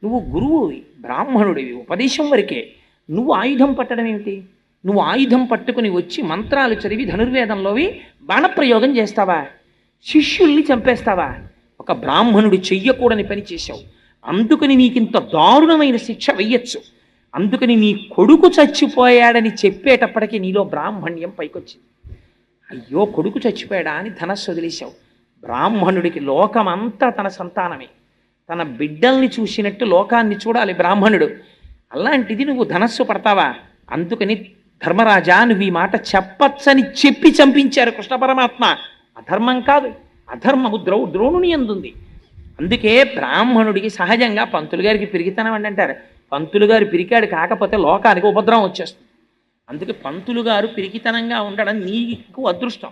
నువ్వు గురువువి, బ్రాహ్మణుడివి, ఉపదేశం వరకే. నువ్వు ఆయుధం పట్టడం ఏమిటి? నువ్వు ఆయుధం పట్టుకుని వచ్చి మంత్రాలు చదివి ధనుర్వేదంలోవి బాణప్రయోగం చేస్తావా? శిష్యుల్ని చంపేస్తావా? ఒక బ్రాహ్మణుడు చెయ్యకూడని పని చేశావు. అందుకని నీకింత దారుణమైన శిక్ష వెయ్యొచ్చు. అందుకని నీ కొడుకు చచ్చిపోయాడని చెప్పేటప్పటికీ నీలో బ్రాహ్మణ్యం పైకొచ్చింది. అయ్యో కొడుకు చచ్చిపోయాడా అని ధనస్సు వదిలేశావు. బ్రాహ్మణుడికి లోకమంతా తన సంతానమే. తన బిడ్డల్ని చూసినట్టు లోకాన్ని చూడాలి బ్రాహ్మణుడు. అలాంటిది నువ్వు ధనస్సు పడతావా? అందుకని ధర్మరాజా నువ్వు ఈ మాట చెప్పచ్చని చెప్పి చంపించారు కృష్ణ పరమాత్మ. అధర్మం కాదు, అధర్మము ద్రోణుని అందుంది. అందుకే బ్రాహ్మణుడికి సహజంగా పంతులు గారికి పిరిగితనం అని అంటారు. పంతులు గారు పిరికాడు కాకపోతే లోకానికి ఉపద్రవం వచ్చేస్తుంది. అందుకే పంతులు గారు పిరికితనంగా ఉండడం నీకు అదృష్టం.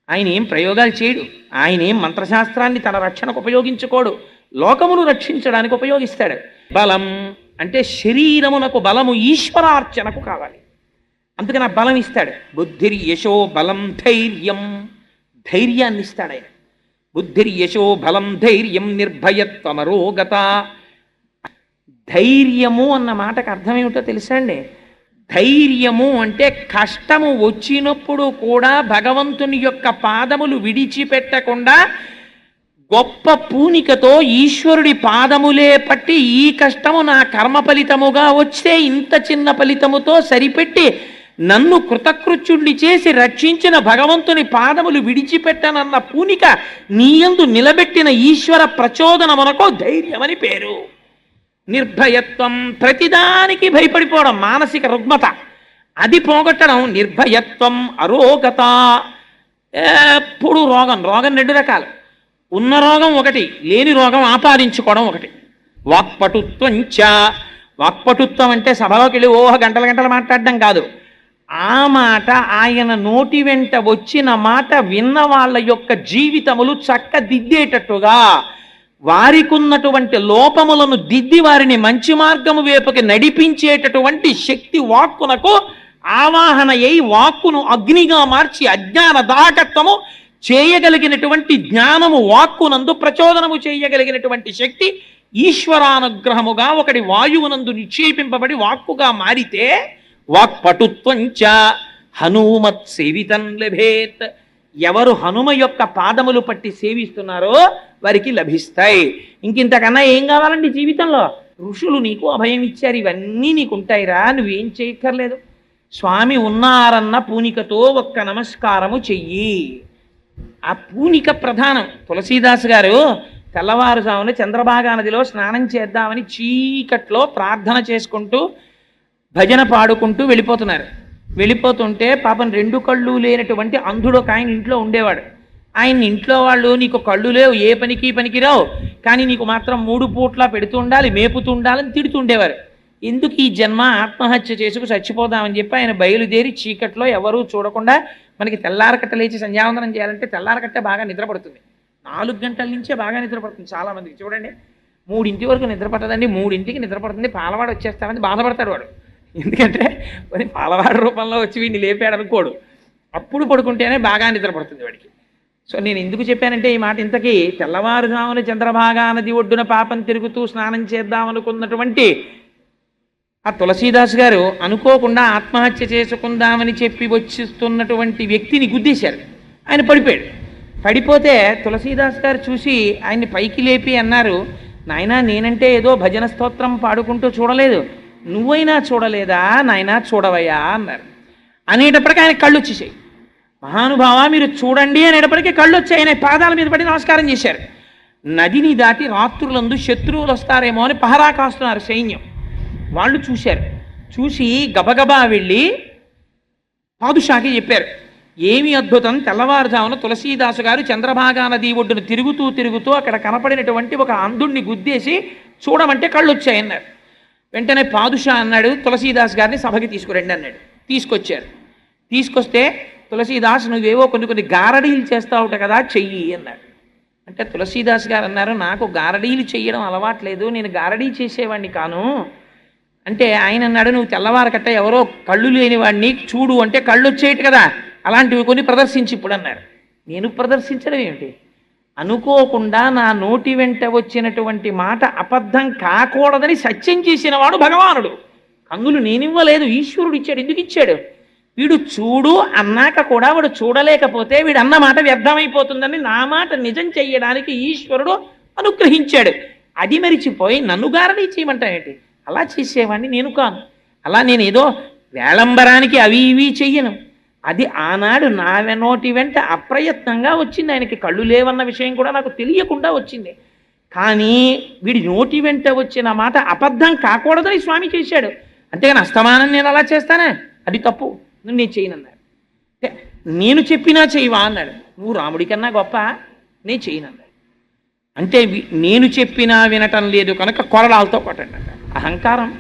ఆయన ఏం ప్రయోగాలు చేయడు, ఆయన ఏం మంత్రశాస్త్రాన్ని తన రక్షణకు ఉపయోగించుకోడు, లోకమును రక్షించడానికి ఉపయోగిస్తాడు. బలం అంటే శరీరమునకు బలము ఈశ్వరార్చనకు కావాలి. అందుకని ఆ బలం ఇస్తాడు. బుద్ధిర్ యశో బలం ధైర్యం, ధైర్యాన్ని ఇస్తాడు ఆయన. బుద్ధిర్ యశో బలం ధైర్యం నిర్భయత్వమరోగత. ధైర్యము అన్న మాటకు అర్థం ఏమిటో తెలుసా అండి? ధైర్యము అంటే కష్టము వచ్చినప్పుడు కూడా భగవంతుని యొక్క పాదములు విడిచిపెట్టకుండా గొప్ప పూనికతో ఈశ్వరుడి పాదములే పట్టి ఈ కష్టము నా కర్మ ఫలితముగా వస్తే ఇంత చిన్న ఫలితముతో సరిపెట్టి నన్ను కృతకృత్యుణ్ణి చేసి రక్షించిన భగవంతుని పాదములు విడిచిపెట్టనన్న పూనిక నీయందు నిలబెట్టిన ఈశ్వర ప్రచోదనమునకు ధైర్యమని పేరు. నిర్భయత్వం ప్రతిదానికి భయపడిపోవడం, మానసిక రుగ్మత అది పోగొట్టడం నిర్భయత్వం. అరోగత ఎప్పుడు రోగం, రోగం రెండు రకాలు. ఉన్న రోగం ఒకటి, లేని రోగం ఆపాదించుకోవడం ఒకటి. వాక్పటుత్వం చ, వాక్పటుత్వం అంటే సభలోకి వెళ్ళి గంటల గంటలు మాట్లాడడం కాదు. ఆ మాట ఆయన నోటి వెంట వచ్చిన మాట విన్న వాళ్ళ యొక్క జీవితములు చక్కదిద్దేటట్టుగా వారికున్నటువంటి లోపములను దిద్ది వారిని మంచి మార్గము వైపుకి నడిపించేటటువంటి శక్తి వాక్కునకు ఆవాహన అయి వాక్కును అగ్నిగా మార్చి అజ్ఞాన దాటత్వము చేయగలిగినటువంటి జ్ఞానము వాక్కునందు ప్రచోదనము చేయగలిగినటువంటి శక్తి ఈశ్వరానుగ్రహముగా ఒకటి వాయువునందు నిక్షేపింపబడి వాక్కుగా మారితే వాక్పటుత్వం చ హనుమత్ సేవితం లభేత్. ఎవరు హనుమ యొక్క పాదములు పట్టి సేవిస్తున్నారో వారికి లభిస్తాయి. ఇంకింతకన్నా ఏం కావాలండి జీవితంలో? ఋషులు నీకు అభయం ఇచ్చారు, ఇవన్నీ నీకు ఉంటాయిరా, నువ్వేం చేయక్కర్లేదు. స్వామి ఉన్నారన్న పూనికతో ఒక్క నమస్కారము చెయ్యి. ఆ పూనిక ప్రధానం. తులసీదాస్ గారు తెల్లవారుజామున చంద్రభాగా నదిలో స్నానం చేద్దామని చీకట్లో ప్రార్థన చేసుకుంటూ భజన పాడుకుంటూ వెళ్ళిపోతున్నారు. వెళ్ళిపోతుంటే పాపం రెండు కళ్ళు లేనటువంటి అంధుడు ఒక ఆయన ఇంట్లో ఉండేవాడు. ఆయన ఇంట్లో వాళ్ళు నీకు కళ్ళు లేవు, ఏ పనికి పనికిరావు, కానీ నీకు మాత్రం 3 పూట్లా పెడుతూ ఉండాలి, మేపుతూ ఉండాలని తిడుతుండేవారు. ఎందుకు ఈ జన్మ, ఆత్మహత్య చేసుకు చచ్చిపోదామని చెప్పి ఆయన బయలుదేరి చీకట్లో ఎవరూ చూడకుండా, మనకి తెల్లారకట్ట లేచి సంధ్యావందనం చేయాలంటే తెల్లారకట్టే బాగా నిద్రపడుతుంది. 4 గంటల నుంచే బాగా నిద్రపడుతుంది చాలామందికి. చూడండి 3 వరకు నిద్రపట్టదండి, 3కి నిద్రపడుతుంది, పాలవాడు వచ్చేస్తామని బాధపడతాడు వాడు. ఎందుకంటే మరి పాలవాడి రూపంలో వచ్చి వీడిని లేపాడు అనుకోడు. అప్పుడు పడుకుంటేనే బాగా నిద్రపడుతుంది వాడికి. సో నేను ఎందుకు చెప్పానంటే ఈ మాట, ఇంతకీ తెల్లవారుజామున చంద్రభాగా నది ఒడ్డున పాపం తిరుగుతూ స్నానం చేద్దామనుకున్నటువంటి ఆ తులసీదాస్ గారు అనుకోకుండా ఆత్మహత్య చేసుకుందామని చెప్పి వచ్చిస్తున్నటువంటి వ్యక్తిని గుద్దేశారు. ఆయన పడిపోయాడు. పడిపోతే తులసీదాస్ గారు చూసి ఆయన్ని పైకి లేపి అన్నారు, నాయనా నేనంటే ఏదో భజన స్తోత్రం పాడుకుంటూ చూడలేదు, నువ్వైనా చూడలేదా నాయనా, చూడవయ్యా అన్నారు. అనేటప్పటికీ ఆయన కళ్ళు వచ్చేసాయి. మహానుభావ మీరు చూడండి అనేటప్పటికీ కళ్ళు వచ్చాయి. ఆయన పాదాల మీద పడి నమస్కారం చేశారు. నదిని దాటి రాత్రులందు శత్రువులు వస్తారేమో అని పహరా కాస్తున్నారు సైన్యం. వాళ్ళు చూశారు. చూసి గబగబా వెళ్ళి పాదుషాకి చెప్పారు, ఏమి అద్భుతం, తెల్లవారుజామున తులసీదాసు గారు చంద్రభాగా నది ఒడ్డును తిరుగుతూ అక్కడ కనపడినటువంటి ఒక అంధుణ్ణి గుద్దేసి చూడమంటే కళ్ళు వచ్చాయన్నారు. వెంటనే పాదుషా అన్నాడు, తులసీదాస్ గారిని సభకి తీసుకురండి అన్నాడు. తీసుకొచ్చారు. తీసుకొస్తే తులసీదాస్ నువ్వేవో కొన్ని గారడీలు చేస్తావుట కదా, చెయ్యి అన్నాడు. అంటే తులసీదాస్ గారు అన్నారు, నాకు గారడీలు చెయ్యడం అలవాట్లేదు, నేను గారడీ చేసేవాడిని కాను, అంటే ఆయన అన్నాడు, నువ్వు తెల్లవారకట్ట ఎవరో కళ్ళు లేని వాడిని చూడు అంటే కళ్ళు వచ్చేయట కదా, అలాంటివి కొన్ని ప్రదర్శించి ఇప్పుడు అన్నారు. నేను ప్రదర్శించడం ఏమిటి? అనుకోకుండా నా నోటి వెంట వచ్చినటువంటి మాట అబద్ధం కాకూడదని సత్యం చేసిన వాడు భగవానుడు. కన్నులు నేనివ్వలేదు, ఈశ్వరుడు ఇచ్చాడు. ఎందుకు ఇచ్చాడు? వీడు చూడు అన్నాక కూడా వాడు చూడలేకపోతే వీడు అన్న మాట వ్యర్థమైపోతుందని నా మాట నిజం చెయ్యడానికి ఈశ్వరుడు అనుగ్రహించాడు. అది మరిచిపోయి నన్ను గారడీ చేయమంటాయేంటి? అలా చేసేవాడిని నేను కాను. అలా నేను ఏదో వేళంబరానికి అవి ఇవి చెయ్యను. అది ఆనాడు నా నోటి వెంట అప్రయత్నంగా వచ్చింది. ఆయనకి కళ్ళు లేవన్న విషయం కూడా నాకు తెలియకుండా వచ్చింది. కానీ వీడి నోటి వెంట వచ్చిన మాట అబద్ధం కాకూడదని స్వామి చేశాడు. అంతేగాని అస్తమానం నేను అలా చేస్తానే, అది తప్పు, నేను చేయనన్నాడు. నేను చెప్పినా చేయవా అన్నాడు. నువ్వు రాముడి కన్నా గొప్ప, నేను చేయనన్నాడు. అంటే నేను చెప్పినా వినటం లేదు కనుక కొరడాలతో కొట్టండి అన్నాడు. అహంకారం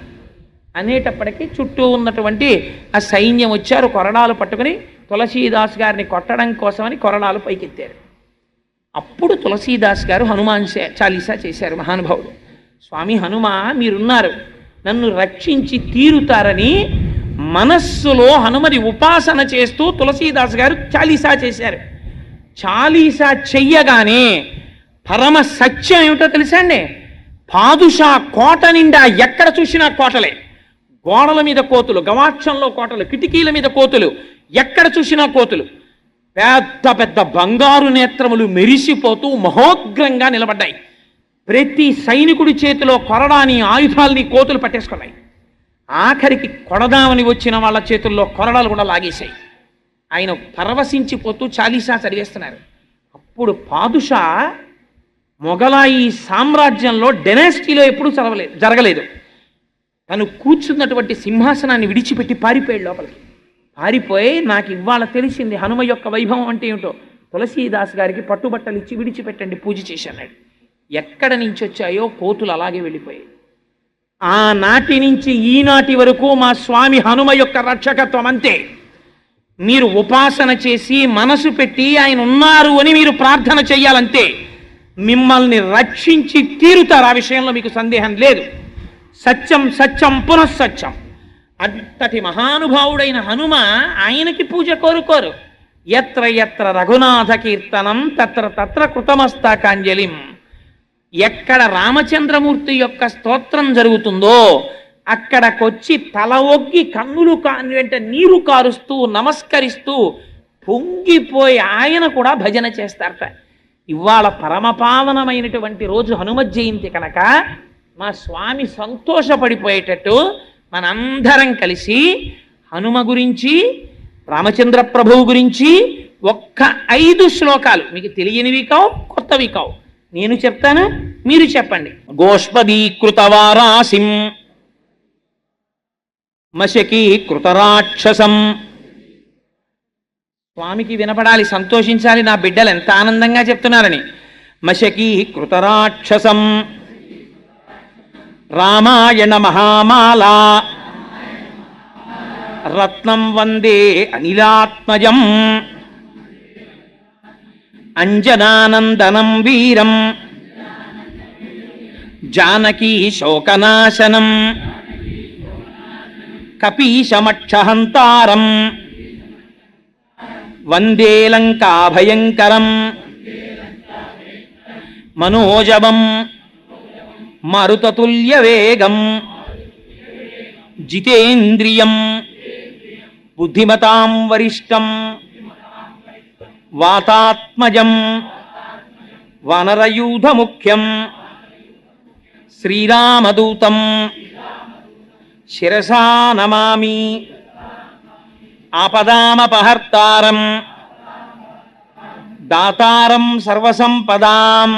అనేటప్పటికీ చుట్టూ ఉన్నటువంటి ఆ సైన్యం వచ్చారు కొరడాలు పట్టుకుని తులసీదాస్ గారిని కొట్టడం కోసమని కొరడాలు పైకెత్తారు. అప్పుడు తులసీదాస్ గారు హనుమాన్ చాలీసా చేశారు. మహానుభావుడు స్వామి హనుమ మీరున్నారు, నన్ను రక్షించి తీరుతారని మనస్సులో హనుమని ఉపాసన చేస్తూ తులసీదాస్ గారు చాలీసా చేశారు. చాలీసా చెయ్యగానే పరమ సత్యం ఏమిటో తెలుసా అండి? పాదుషా కోట నిండా ఎక్కడ చూసినా కోటలే, గోడల మీద కోతులు, గవాక్షంలో కోటలు, కిటికీల మీద కోతులు, ఎక్కడ చూసినా కోతులు, పెద్ద పెద్ద బంగారు నేత్రములు మెరిసిపోతూ మహోగ్రంగా నిలబడ్డాయి. ప్రతి సైనికుడి చేతిలో కొరడాని ఆయుధాలని కోతులు పట్టేసుకున్నాయి. ఆఖరికి కొడదామని వచ్చిన వాళ్ళ చేతుల్లో కొరడాలు కూడా లాగేశాయి. ఆయన పరవశించిపోతూ చాలీసా చదివేస్తున్నారు. అప్పుడు పాదుషా మొఘలాయి సామ్రాజ్యంలో డెనాసిటీలో ఎప్పుడూ జరగలేదు. తను కూర్చున్నటువంటి సింహాసనాన్ని విడిచిపెట్టి పారిపోయాడు లోపలికి. పారిపోయి నాకు ఇవాళ తెలిసింది హనుమ యొక్క వైభవం అంటే ఏమిటో. తులసీదాస్ గారికి పట్టుబట్టలు ఇచ్చి విడిచిపెట్టండి పూజ చేసి అన్నాడు. ఎక్కడ నుంచి వచ్చాయో కోతులు అలాగే వెళ్ళిపోయాయి. ఆనాటి నుంచి ఈనాటి వరకు మా స్వామి హనుమ యొక్క రక్షకత్వం అంతే. మీరు ఉపాసన చేసి మనసు పెట్టి ఆయన ఉన్నారు అని మీరు ప్రార్థన చెయ్యాలంతే. మిమ్మల్ని రక్షించి తీరుతారు, ఆ విషయంలో మీకు సందేహం లేదు. సత్యం సత్యం పునఃసత్యం. అంతటి మహానుభావుడైన హనుమ ఆయనకి పూజ కోరుకోరు. ఎత్ర ఎత్ర రఘునాథ కీర్తనం తత్ర తత్ర కృతమస్తాకాంజలిం. ఎక్కడ రామచంద్రమూర్తి యొక్క స్తోత్రం జరుగుతుందో అక్కడకొచ్చి తల ఒగ్గి కన్నులు వెంట నీరు కారుస్తూ నమస్కరిస్తూ పొంగిపోయి ఆయన కూడా భజన చేస్తారట. ఇవాళ పరమపావనమైనటువంటి రోజు హనుమ జయంతి కనుక మా స్వామి సంతోషపడిపోయేటట్టు మనందరం కలిసి హనుమ గురించి, రామచంద్ర ప్రభువు గురించి ఒక్క 5 శ్లోకాలు, మీకు తెలియనివి కావు, కొత్తవి కావు, నేను చెప్తాను, మీరు చెప్పండి. గోష్పదీకృతవారాసిం మశకీకృతరాక్షసం. స్వామికి వినపడాలి, సంతోషించాలి, నా బిడ్డలు ఎంత ఆనందంగా చెప్తున్నారని. మశకీకృతరాక్షసం రామాయణ మహామాలా రత్నం వందే అనిలాత్మజం అంజనానందనం వీరం జానకీ శోకనాశనం కపీశమక్షహంతారం వందే లంకాభయంకరం మనోజవం మరుతతుల్యవేగం జితేంద్రియం బుద్ధిమతాం వరిష్టం వాతాత్మజం వానరయూధముఖ్యం శ్రీరామదూతం శిరసా నమామి ఆపదామపహర్తారం దాతారం సర్వసంపదాం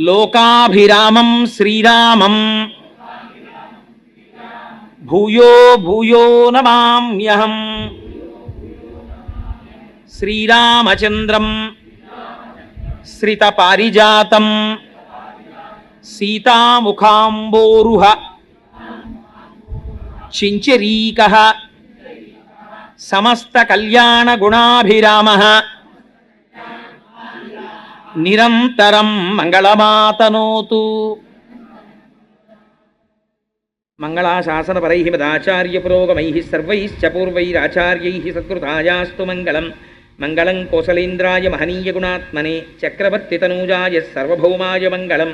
లోకాభిరామం శ్రీరామం భూయో భూయో నమామ్యహం. శ్రీరామచంద్రం శ్రితపారిజాతం సీతాముఖాంబోరుహ చించరీకః సమస్తకల్యాణగుణాభిరామః నిరంతరం మంగళమాతనోతు. మంగళాశాసనపరై మదాచార్య పురోగమై సర్వైశ్చ పూర్వైరాచార్యై సత్కృతాయాస్తు మంగళం. మంగళం కోసలేంద్రాయ మహనీయ గుణాత్మనే చక్రవర్తి తనూజాయ సర్వభౌమాయ మంగళం.